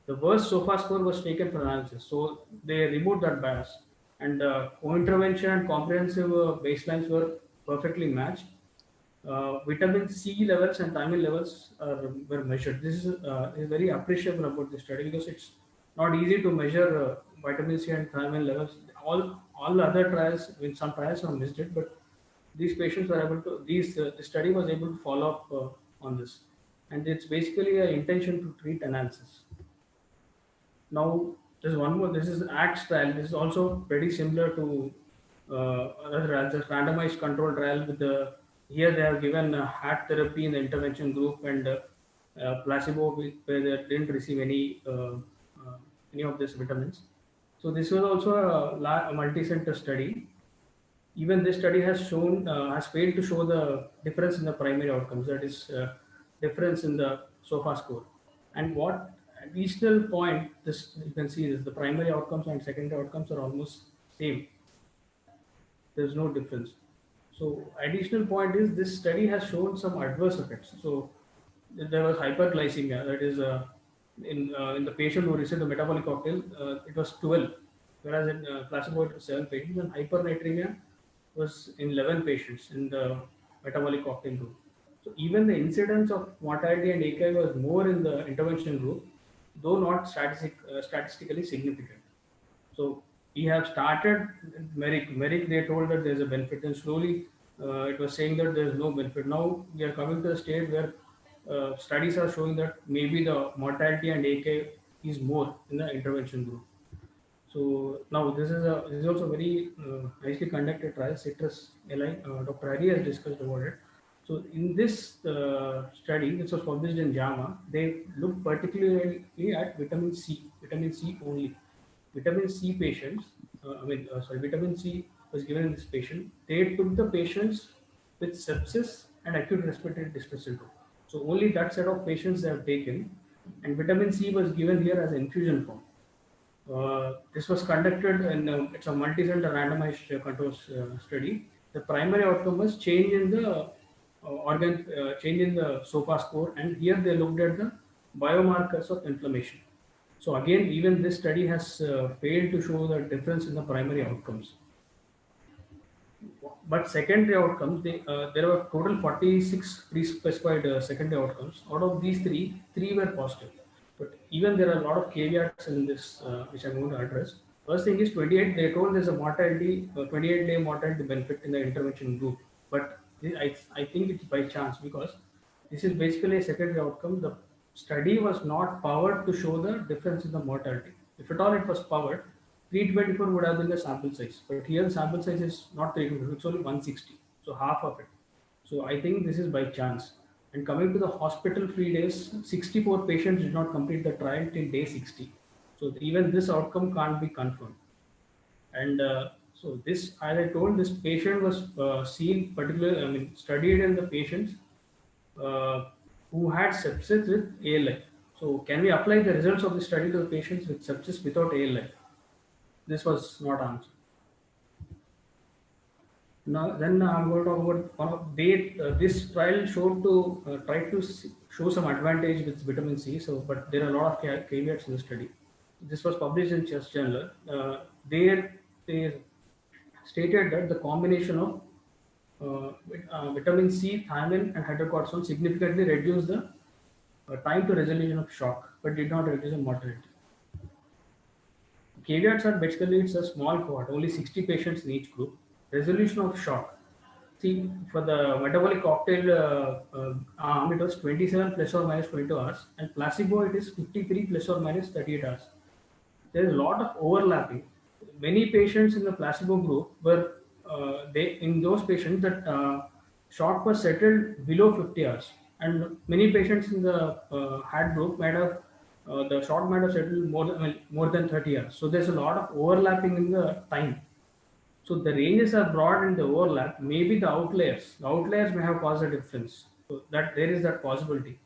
the worst SOFA score was taken for analysis. So they removed that bias, and co-intervention and comprehensive baselines were perfectly matched. Vitamin C levels and thiamine levels were measured. This is very appreciable about this study because it's not easy to measure vitamin C and thiamine levels. All the other trials, in some trials have missed it, but these patients were able to. The study was able to follow up on this, and it's basically an intention to treat analysis. Now there's one more. This is ACTS trial. This is also pretty similar to other trials. This randomized control trial with the here they have given HAT therapy in the intervention group and placebo where they didn't receive any of these vitamins. So this was also a multi-center study. Even this study has failed to show the difference in the primary outcomes. That is difference in the SOFA score. And what additional point this you can see is the primary outcomes and secondary outcomes are almost same. There's no difference. So additional point is this study has shown some adverse effects. So there was hyperglycemia, that is in the patient who received the metabolic cocktail, it was 12, whereas in placebo it was 7 patients, and hypernatremia was in 11 patients in the metabolic cocktail group. So even the incidence of mortality and AKI was more in the intervention group, though not statistically significant. So we have started Merrick, they told that there's a benefit, and slowly it was saying that there's no benefit. Now we are coming to the stage where studies are showing that maybe the mortality and AKI is more in the intervention group. So now this is also very nicely conducted trial. Citrus LI, Dr. Hari has discussed about it. So in this study, this was published in JAMA, they looked particularly at vitamin C only. Vitamin C patients, vitamin C was given in this patient. They took the patients with sepsis and acute respiratory distress syndrome. So only that set of patients they have taken, and vitamin C was given here as an infusion form. This was conducted in it's a multi-center randomized control study. The primary outcome was change in the change in the SOFA score, and here they looked at the biomarkers of inflammation. So again, even this study has failed to show the difference in the primary outcomes. But secondary outcomes, there were total 46 pre-specified secondary outcomes. Out of these three were positive. But even there are a lot of caveats in this, which I'm going to address. First thing is 28. They told there's a mortality, 28-day mortality benefit in the intervention group. But I think it's by chance, because this is basically a secondary outcome. The study was not powered to show the difference in the mortality. If at all it was powered, 324 would have been the sample size, but here the sample size is not 324, it's only 160, so half of it. So I think this is by chance. And coming to the hospital free days, 64 patients did not complete the trial till day 60. So even this outcome can't be confirmed. And so this, as I told, this patient was studied in the patients who had sepsis with ALI. So can we apply the results of the study to the patients with sepsis without ALI? This was not answered. Now, then I'm going to talk about one of this trial showed to try to show some advantage with vitamin C. So, but there are a lot of caveats in the study. This was published in Chest Journal. They stated that the combination of vitamin C, thiamine, and hydrocortisone significantly reduced the time to resolution of shock, but did not reduce the mortality. Caveats are basically it's a small cohort, only 60 patients in each group. Resolution of shock. See, for the metabolic cocktail arm, it was 27 plus or minus 22 hours, and placebo it is 53 plus or minus 38 hours. There is a lot of overlapping. Many patients in the placebo group were in those patients that shock was settled below 50 hours, and many patients in the HAD group might have the shock might have settled more than 30 hours. So there's a lot of overlapping in the time. So the ranges are broad in the overlap. Maybe the outliers may have caused a difference. So that there is that possibility.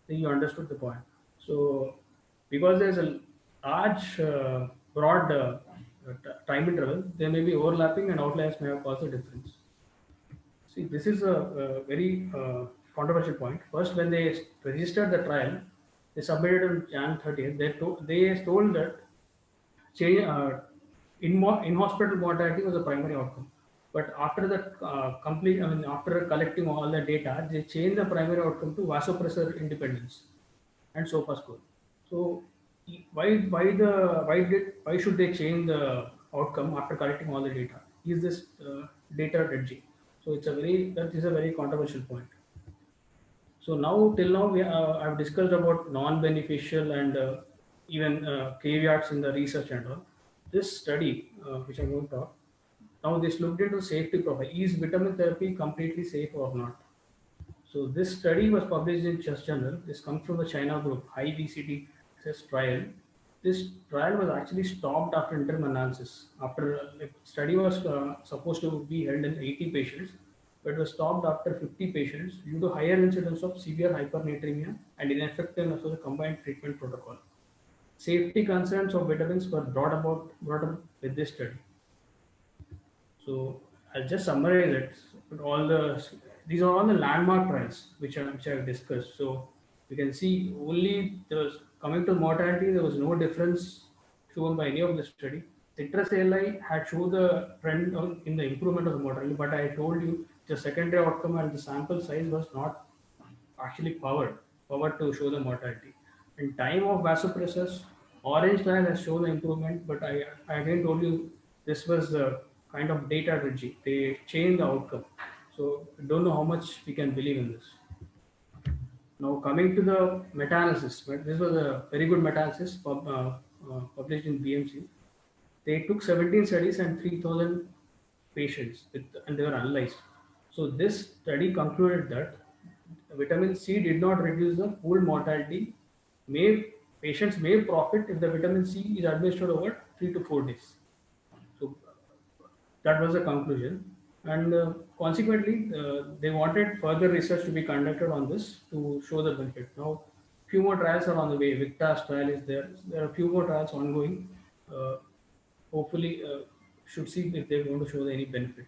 Think you understood the point. So because there's a large, broad time interval, there may be overlapping and outliers may have caused a difference. See, this is a very controversial point. First, when they registered the trial, they submitted on Jan 30th. They told that change, in hospital mortality was the primary outcome. But after the after collecting all the data, they changed the primary outcome to vasopressor independence and SOFA score. So why should they change the outcome after collecting all the data? Is this data dredging? So that is a very controversial point. So till now I've discussed about non-beneficial and even caveats in the research and all. This study, which I'm going to talk, now this looked into safety profile. Is vitamin therapy completely safe or not? So this study was published in Chest Journal. This comes from the China group, high VCT trial. This trial was actually stopped after interim analysis. After study was supposed to be held in 80 patients, but was stopped after 50 patients due to higher incidence of severe hypernatremia and ineffectiveness of the combined treatment protocol. Safety concerns of vitamins were brought up with this study. So I'll just summarize it. These are all the landmark trials which I've discussed. So you can see coming to mortality, there was no difference shown by any of the study. Citrus ALI had shown the trend in the improvement of the mortality, but I told you the secondary outcome and the sample size was not actually powered to show the mortality. In time of vasopressors, orange trial has shown the improvement, but I again told you this was kind of data dredging. They changed the outcome. So I don't know how much we can believe in this. Now coming to the meta-analysis, but this was a very good meta-analysis published in BMC. They took 17 studies and 3,000 patients and they were analyzed. So this study concluded that vitamin C did not reduce the pooled mortality. Patients may profit if the vitamin C is administered over 3 to 4 days. So that was the conclusion. And consequently, they wanted further research to be conducted on this to show the benefit. Now, few more trials are on the way. Victas trial is there. There are a few more trials ongoing. Hopefully, should see if they're going to show any benefit.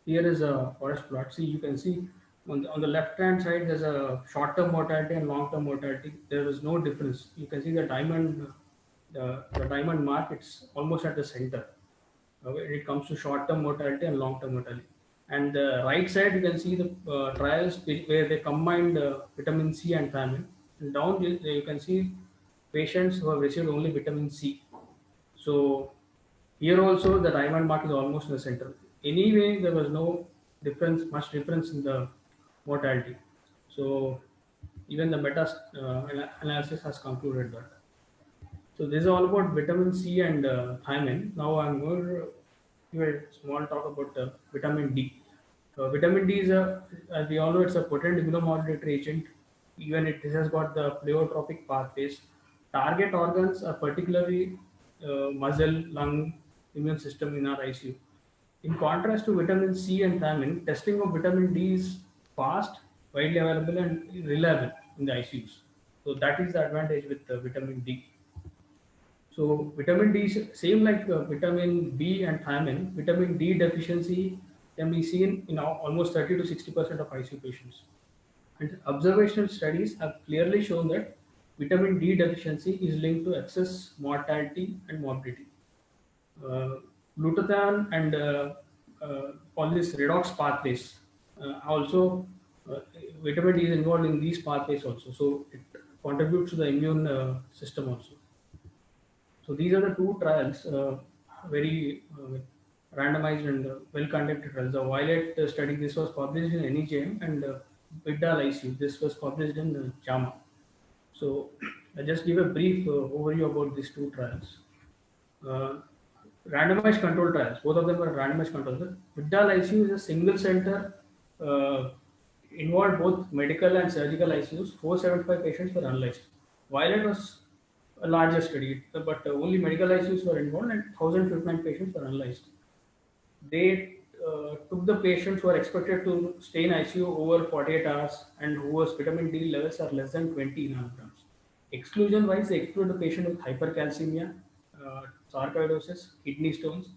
Here is a forest plot. See, you can see On the left hand side, there's a short term mortality and long term mortality. There is no difference. You can see the diamond, the diamond mark, it's almost at the center when it comes to short term mortality and long term mortality. And the right side, you can see the trials where they combined vitamin C and thiamine. And down you can see patients who have received only vitamin C. So here also the diamond mark is almost in the center. Anyway, there was no much difference in the mortality. So even the meta analysis has concluded that. So this is all about vitamin C and thiamine. Now I'm going to give a small talk about vitamin D. Vitamin D is as we all know, it's a potent immunomodulatory agent. Even it has got the pleiotropic pathways. Target organs are particularly muscle, lung, immune system in our ICU. In contrast to vitamin C and thiamine, testing of vitamin D is fast, widely available, and reliable in the ICUs. So that is the advantage with vitamin D. So vitamin D is same like vitamin B and thiamine. Vitamin D deficiency can be seen in almost 30 to 60% of ICU patients. And observational studies have clearly shown that vitamin D deficiency is linked to excess mortality and morbidity. Glutathione and all these redox pathways also vitamin D is involved in these pathways also, so it contributes to the immune system also. So these are the two trials, very randomized and well conducted trials. The Violet study, this was published in NEJM, and Vidal ICU, this was published in JAMA. So I just give a brief overview about these two trials. Randomized control trials, both of them are randomized control trials. Vidal ICU is a single center, involved both medical and surgical ICUs. 475 patients were analyzed. Violet was a larger study, but only medical ICUs were involved and 1,059 patients were analyzed. They took the patients who are expected to stay in ICU over 48 hours and whose vitamin D levels are less than 20 nanograms. Exclusion wise, they excluded the patient with hypercalcemia, sarcoidosis, kidney stones,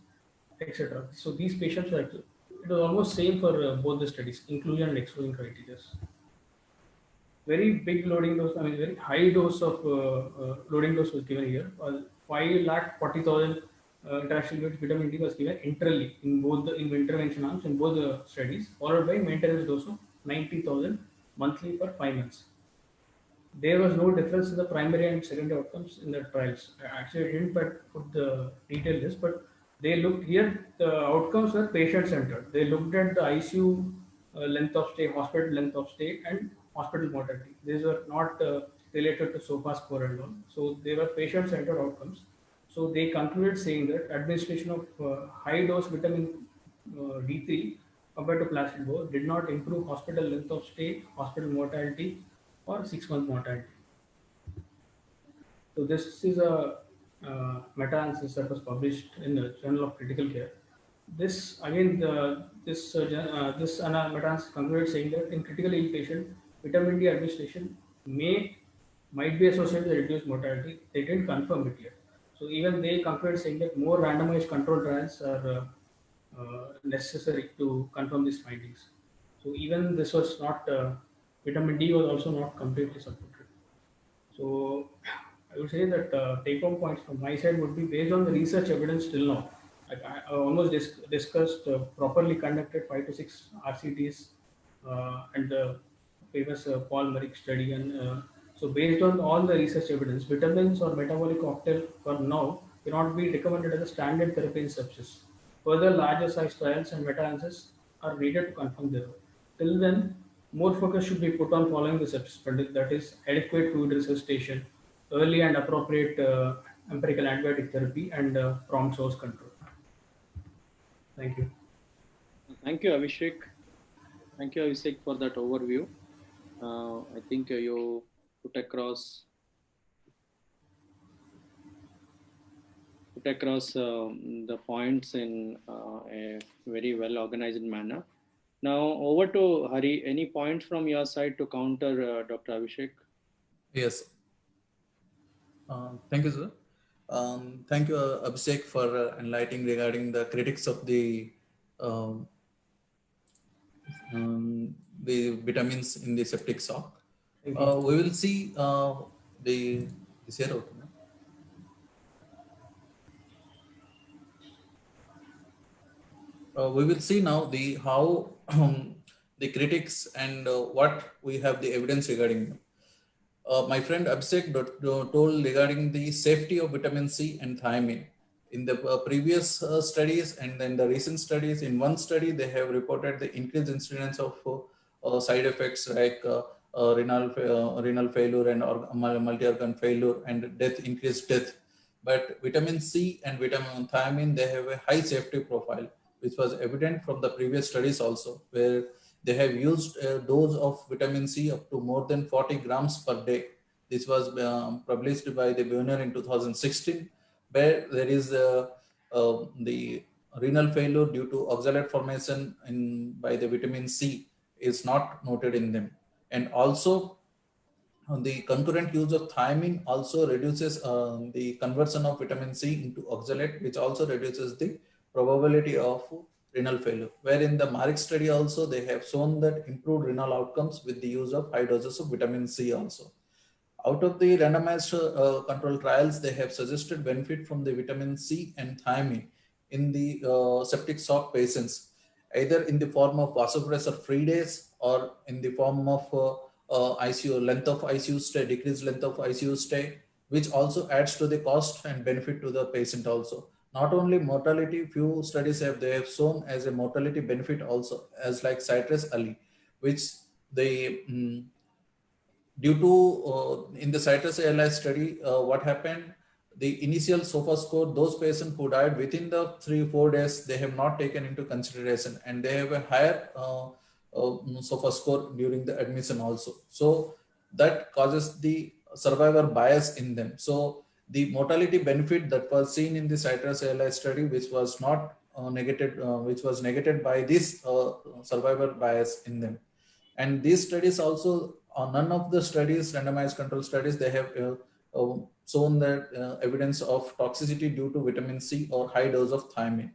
etc. So these patients were excluded. It was almost same for both the studies, inclusion and exclusion criteria. Very big loading dose, I mean very high dose of loading dose was given here. 5,40,000 international units vitamin D was given enterally in both the intervention arms in both the studies, followed by maintenance dose of 90,000 monthly for 5 months. There was no difference in the primary and secondary outcomes in the trials. Actually, I didn't put the detail list, but they looked here. The outcomes were patient centered. They looked at the ICU length of stay, hospital length of stay, and hospital mortality. These were not related to SOFA score and all. So they were patient centered outcomes. So they concluded saying that administration of high dose vitamin D3 compared to placebo did not improve hospital length of stay, hospital mortality, or 6-month mortality. So this is a meta-analysis that was published in the Journal of Critical Care. This again, this meta-analysis concluded saying that in critically ill patient, vitamin D administration might be associated with reduced mortality. They didn't confirm it yet. So even they concluded saying that more randomized control trials are necessary to confirm these findings. So even this was not vitamin D was also not completely supported. So I would say that take-home points from my side would be based on the research evidence till now. Like I almost discussed properly conducted 5 to 6 RCTs and the famous Paul Merrick study. And so based on all the research evidence, vitamins or metabolic cocktail for now cannot be recommended as a standard therapy in sepsis. Further larger size trials and meta-analysis are needed to confirm their role. Till then, more focus should be put on following the sepsis predict, that is adequate fluid resuscitation, early and appropriate empirical antibiotic therapy, and prompt source control. Thank you. Thank you, Abhishek. Thank you, Abhishek, for that overview. I think you put across the points in a very well organized manner. Now over to Hari. Any points from your side to counter Dr. Abhishek? Yes. Thank you, sir. Thank you, Abhishek, for enlightening regarding the critics of the the vitamins in the septic shock. Okay. We will see the is here out, no? We will see now the how the critics and what we have the evidence regarding them. My friend Abhishek told regarding the safety of vitamin C and thiamine. In the previous studies and then the recent studies, in one study, they have reported the increased incidence of side effects like renal failure and multi-organ failure and death, increased death. But vitamin C and vitamin thiamine, they have a high safety profile, which was evident from the previous studies also, where they have used a dose of vitamin C up to more than 40 grams per day. This was published by the Buhner in 2016, where there is the renal failure due to oxalate formation by the vitamin C is not noted in them. And also the concurrent use of thiamine also reduces the conversion of vitamin C into oxalate, which also reduces the probability of renal failure. Where in the Marik study also, they have shown that improved renal outcomes with the use of high doses of vitamin C also. Out of the randomized control trials, they have suggested benefit from the vitamin C and thiamine in the septic shock patients, either in the form of vasopressor-free days or in the form of ICU length of ICU stay, decreased length of ICU stay, which also adds to the cost and benefit to the patient also. Not only mortality, few studies they have shown as a mortality benefit also, as like Citrus Ali, which they due to in the Citrus ALI study, what happened? The initial SOFA score, those patients who died within the 3-4 days, they have not taken into consideration, and they have a higher SOFA score during the admission also. So that causes the survivor bias in them. So the mortality benefit that was seen in the Citrus ALI study, which was not which was negated by this survivor bias in them. And these studies also, none of the studies, randomized control studies, they have shown that evidence of toxicity due to vitamin C or high dose of thiamine.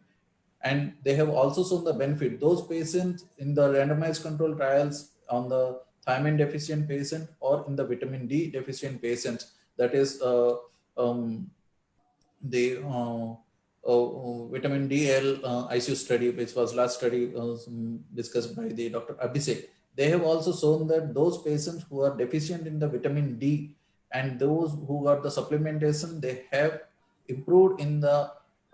And they have also shown the benefit. Those patients in the randomized control trials on the thiamine deficient patient or in the vitamin D deficient patient, that is the vitamin DL ICU study, which was last study discussed by the Dr. Abhishek. They have also shown that those patients who are deficient in the vitamin D and those who got the supplementation, they have improved in the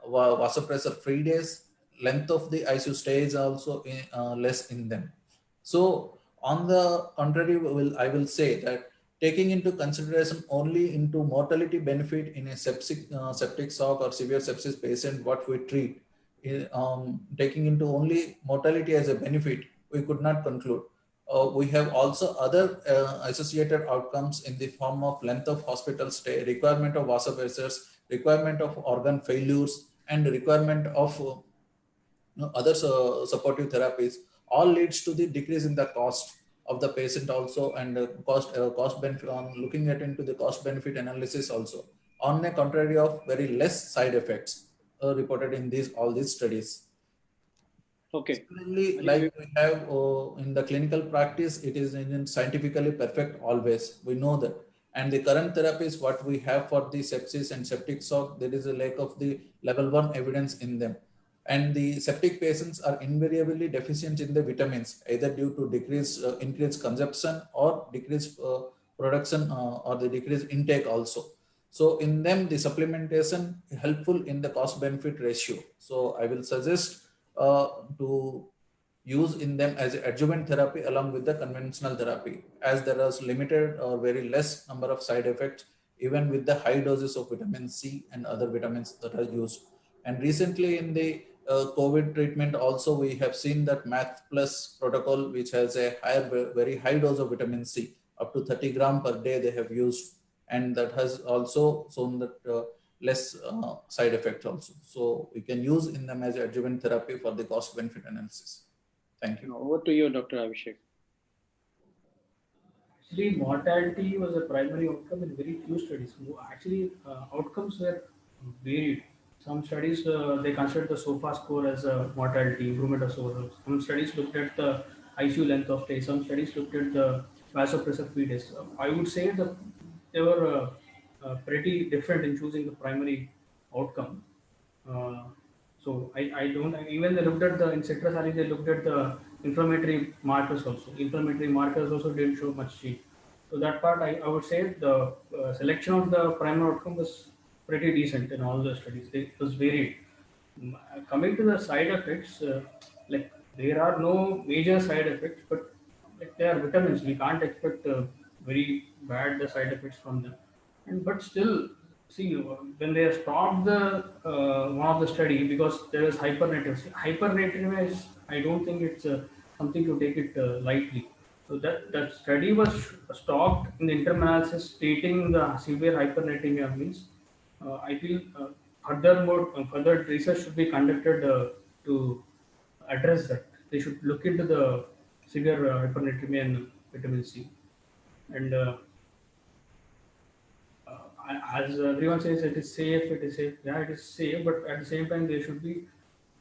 vasopressor free days. Length of the ICU stay is also less in them. So on the contrary, I will say that taking into consideration only into mortality benefit in a septic shock or severe sepsis patient, what we treat, taking into only mortality as a benefit, we could not conclude. We have also other associated outcomes in the form of length of hospital stay, requirement of vasopressors, requirement of organ failures, and requirement of other supportive therapies, all leads to the decrease in the cost of the patient also, and cost benefit on looking at into the cost benefit analysis also, on the contrary of very less side effects reported in all these studies. Okay. Similarly, like we have in the clinical practice, it is scientifically perfect always. We know that. And the current therapies, what we have for the sepsis and septic shock, there is a lack of the level 1 evidence in them. And the septic patients are invariably deficient in the vitamins, either due to increased consumption or decreased production or the decreased intake also. So in them, the supplementation helpful in the cost benefit ratio. So I will suggest to use in them as adjuvant therapy along with the conventional therapy, as there is limited or very less number of side effects even with the high doses of vitamin C and other vitamins that are used. And recently in the COVID treatment also, we have seen that MACT plus protocol, which has a very high dose of vitamin C, up to 30 gram per day they have used, and that has also shown that less side effects also. So we can use in them as adjuvant therapy for the cost benefit analysis. Thank you. Over to you, Dr. Abhishek. Actually, mortality was a primary outcome in very few studies. Actually, outcomes were varied. Some studies they considered the SOFA score as a mortality improvement of SOFA. Some studies looked at the ICU length of stay. Some studies looked at the vasopressor fee days. I would say that they were pretty different in choosing the primary outcome. Uh, so I don't even they looked at the in citrus they looked at the inflammatory markers also. Inflammatory markers also didn't show much change. So that part I would say the selection of the primary outcome was pretty decent in all the studies. It was varied. Coming to the side effects, like there are no major side effects, but like they are vitamins. We can't expect very bad the side effects from them. And but still, see when they stopped the one of the study because there is hypernatremia. Hypernatremia is I don't think it's something to take it lightly. So that study was stopped in the interim analysis, stating the severe hypernatremia means. I feel further research should be conducted to address that. They should look into the severe hypernatremia and vitamin C. And as everyone says, it is safe. It is safe. Yeah, it is safe. But at the same time, there should be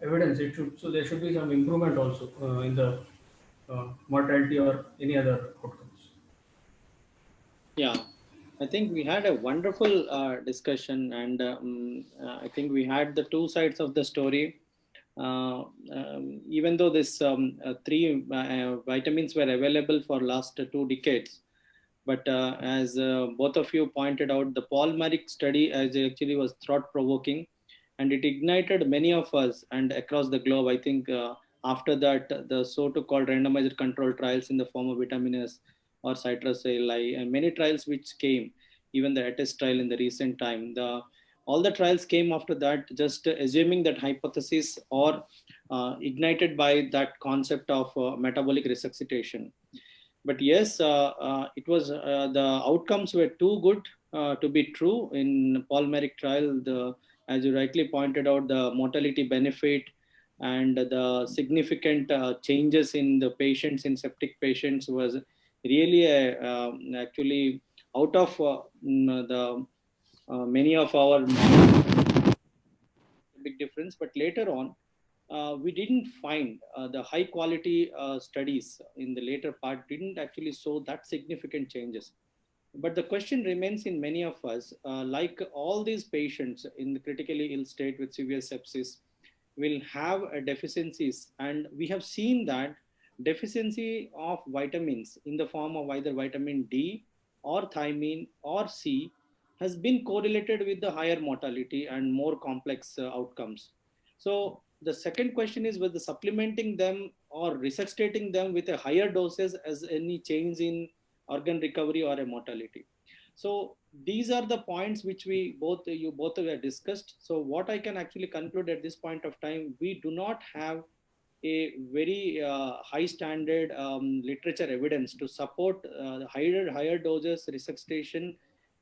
evidence. It should so there should be some improvement also in the mortality or any other outcomes. Yeah, I think we had a wonderful discussion, and I think we had the two sides of the story. Even though this three vitamins were available for last 2 decades, but as both of you pointed out, the Palmaric study as actually was thought provoking, and it ignited many of us and across the globe. I think after that, the so-called randomized control trials in the form of vitamin S or citrus ali, and many trials which came, even the ATES trial in the recent time, the all the trials came after that, just assuming that hypothesis or ignited by that concept of metabolic resuscitation. But yes, it was the outcomes were too good to be true in Palmeric trial. The as you rightly pointed out, the mortality benefit and the significant changes in the patients in septic patients was really actually out of the many of our big difference. But later on, we didn't find the high quality studies in the later part didn't actually show that significant changes. But the question remains in many of us, like all these patients in the critically ill state with severe sepsis will have deficiencies. And we have seen that deficiency of vitamins in the form of either vitamin D or thiamine or C has been correlated with the higher mortality and more complex outcomes. So the second question is whether supplementing them or resuscitating them with a higher doses as any change in organ recovery or a mortality. So these are the points which you both have discussed. So what I can actually conclude at this point of time, we do not have a very high standard literature evidence to support higher doses resuscitation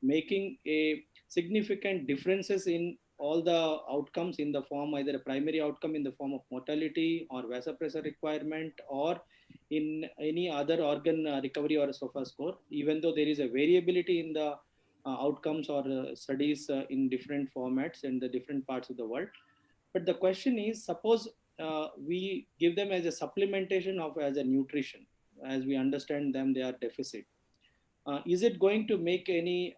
making a significant differences in all the outcomes in the form either a primary outcome in the form of mortality or vasopressor requirement or in any other organ recovery or a SOFA score, even though there is a variability in the outcomes or studies in different formats in the different parts of the world. But the question is, suppose we give them as a supplementation of as a nutrition, as we understand them, they are deficit. Is it going to make any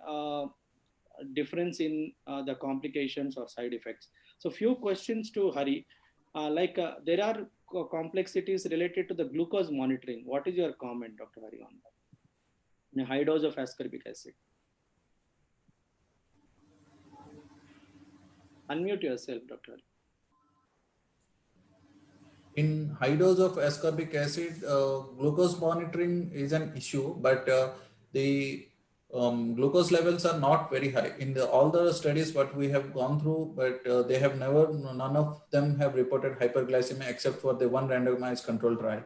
difference in the complications or side effects? So few questions to Hari. There are complexities related to the glucose monitoring. What is your comment, Dr. Hari, on that? In a high dose of ascorbic acid. Unmute yourself, Dr. Hari. In high dose of ascorbic acid, glucose monitoring is an issue, but the glucose levels are not very high. In all the studies what we have gone through, but they have none of them have reported hyperglycemia except for the one randomized control trial,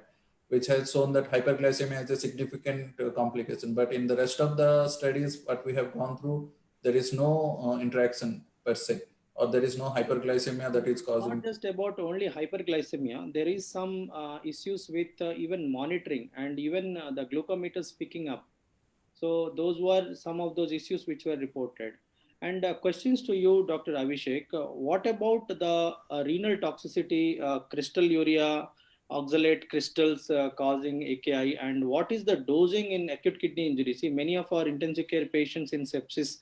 which has shown that hyperglycemia is a significant complication. But in the rest of the studies what we have gone through, there is no interaction per se, or there is no hyperglycemia that is causing. Not just about only hyperglycemia, there is some issues with even monitoring and even the glucometers picking up. So those were some of those issues which were reported. And questions to you, Dr. Abhishek. What about the renal toxicity, crystalluria, oxalate crystals causing AKI, and what is the dosing in acute kidney injury? See, many of our intensive care patients in sepsis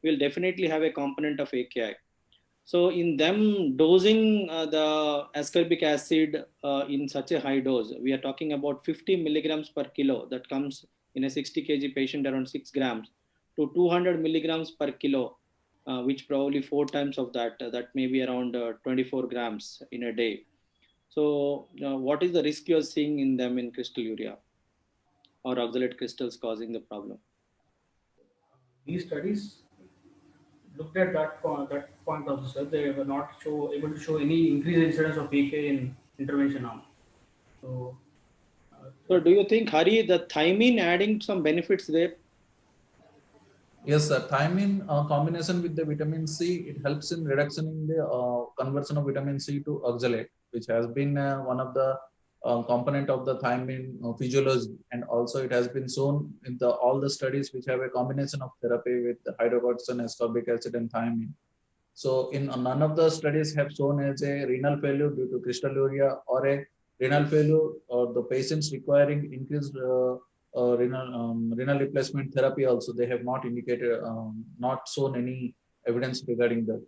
will definitely have a component of AKI. So in them dosing the ascorbic acid in such a high dose, we are talking about 50 milligrams per kilo, that comes in a 60 kg patient around 6 grams, to 200 milligrams per kilo, which probably 4 times of that, that may be around 24 grams in a day. So what is the risk you are seeing in them in crystalluria or oxalate crystals causing the problem? These studies looked at that point also, sir. They were not able to show any increased incidence of PK in intervention arm. So, So do you think, Hari, the thymine adding some benefits there? Yes, sir. Thiamine combination with the vitamin C, it helps in reduction in the conversion of vitamin C to oxalate, which has been one of the component of the thiamine physiology, and also it has been shown in the all the studies which have a combination of therapy with the hydrocortisone, ascorbic acid, and thiamine. So, in none of the studies have shown as a renal failure due to crystalluria or a renal failure or the patients requiring increased renal replacement therapy. Also, they have not indicated, not shown any evidence regarding that.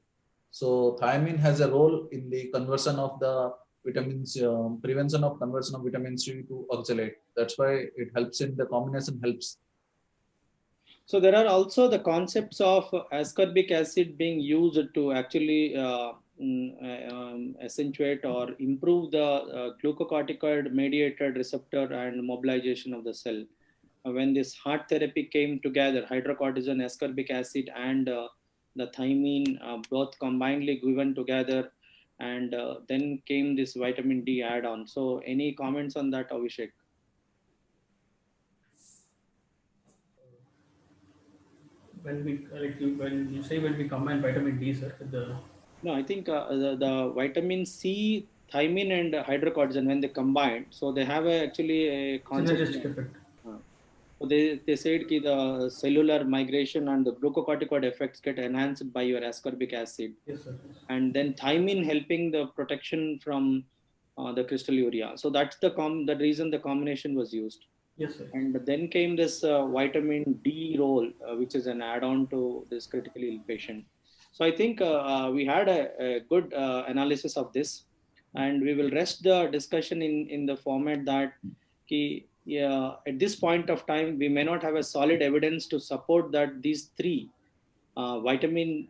So, thiamine has a role in the conversion of the vitamins, prevention of conversion of vitamin C to oxalate. That's why it helps in the combination helps. So there are also the concepts of ascorbic acid being used to actually accentuate or improve the glucocorticoid mediated receptor and mobilization of the cell. When this heart therapy came together, hydrocortisone, ascorbic acid, and the thymine both combinedly given together, and then came this vitamin D add-on. So any comments on that, Abhishek? when you say when we combine vitamin D, sir, with the No, I think the vitamin C, thymine, and hydrocortisone, when they combine, so they have actually a concept. synergistic effect. uh, So they said that the cellular migration and the glucocorticoid effects get enhanced by your ascorbic acid, Yes, sir. Yes. and then thymine helping the protection from the crystalluria. So that's the reason the combination was used. Yes, sir. And then came this vitamin D role, which is an add-on to this critically ill patient. So I think we had a good analysis of this, and we will rest the discussion in the format that yeah, at this point of time, we may not have a solid evidence to support that these three vitamin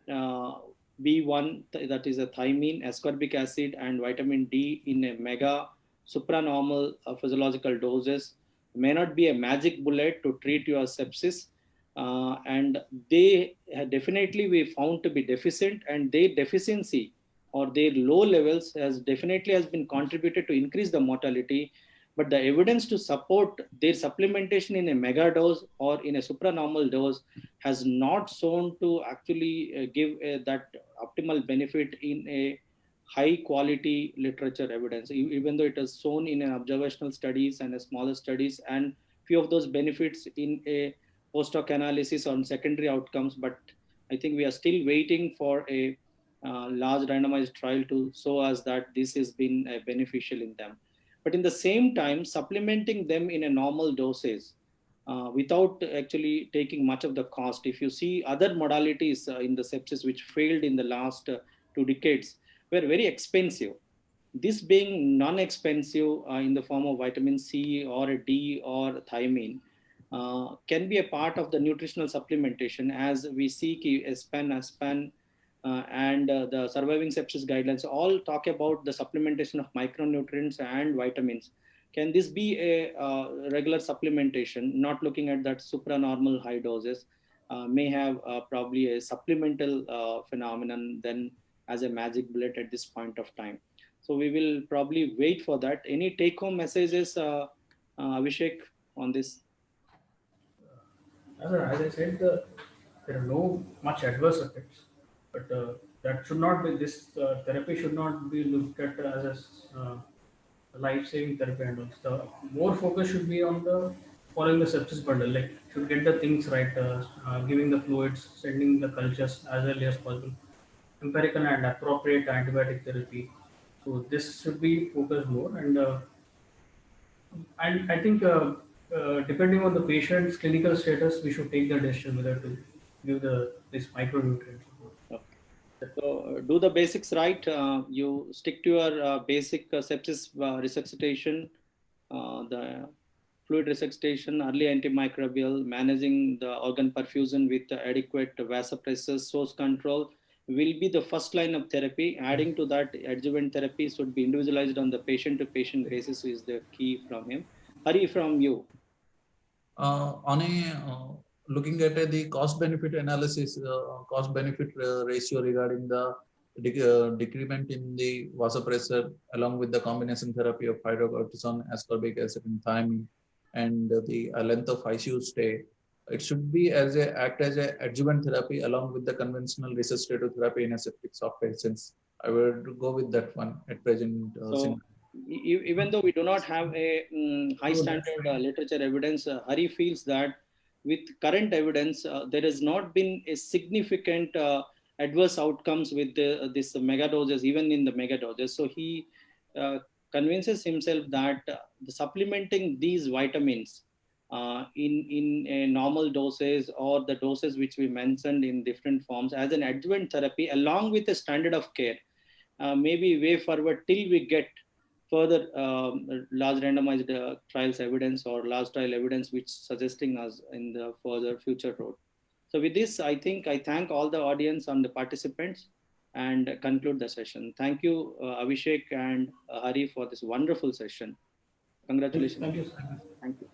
B1, that is a thymine, ascorbic acid, and vitamin D in a mega supranormal physiological doses may not be a magic bullet to treat your sepsis. And they definitely we found to be deficient, and their deficiency or their low levels has been contributed to increase the mortality. But the evidence to support their supplementation in a mega dose or in a supranormal dose has not shown to actually give that optimal benefit in a high quality literature evidence, even though it is shown in an observational studies and a smaller studies, and few of those benefits in a post hoc analysis on secondary outcomes. But I think we are still waiting for a large randomized trial to show us that this has been beneficial in them. But in the same time, supplementing them in a normal doses without actually taking much of the cost. If you see other modalities in the sepsis which failed in the last 2 decades, were very expensive. This being non-expensive in the form of vitamin C or a D or thiamine can be a part of the nutritional supplementation, as we see ASPAN, and the surviving sepsis guidelines all talk about the supplementation of micronutrients and vitamins. Can this be a regular supplementation, not looking at that supranormal high doses, may have probably a supplemental phenomenon than as a magic bullet at this point of time. So we will probably wait for that. Any take-home messages, Abhishek, on this? As I said, there are no much adverse effects, but that should not be this therapy should not be looked at as a life-saving therapy. And also, the more focus should be on the following the sepsis bundle. Like should get the things right, giving the fluids, sending the cultures as early as possible, empirical and appropriate antibiotic therapy. So this should be focused more, and And I think depending on the patient's clinical status, we should take the decision whether to give this micronutrients. Okay. So do the basics right. You stick to your basic sepsis resuscitation, the fluid resuscitation, early antimicrobial, managing the organ perfusion with adequate vasopressors, source control will be the first line of therapy. Adding to that, adjuvant therapy should be individualized on the patient-to-patient basis is the key from him. Hari, from you. On a looking at the cost benefit analysis, cost benefit ratio regarding the decrement in the vasopressor along with the combination therapy of hydrocortisone, ascorbic acid, and thiamine, and the length of ICU stay, it should be act as a adjuvant therapy along with the conventional resuscitative therapy in aseptic soft patients. I would go with that one at present. So even though we do not have a high standard literature evidence, Hari feels that with current evidence, there has not been a significant adverse outcomes with this mega doses, even in the mega doses. So he convinces himself that the supplementing these vitamins in a normal doses or the doses which we mentioned in different forms as an adjuvant therapy along with a standard of care maybe way forward till we get further large randomized trials evidence or large trial evidence which suggesting us in the further future road. So with this, I think I thank all the audience and the participants and conclude the session. Thank you, Abhishek and Hari for this wonderful session. Congratulations. Thank you. Thank you.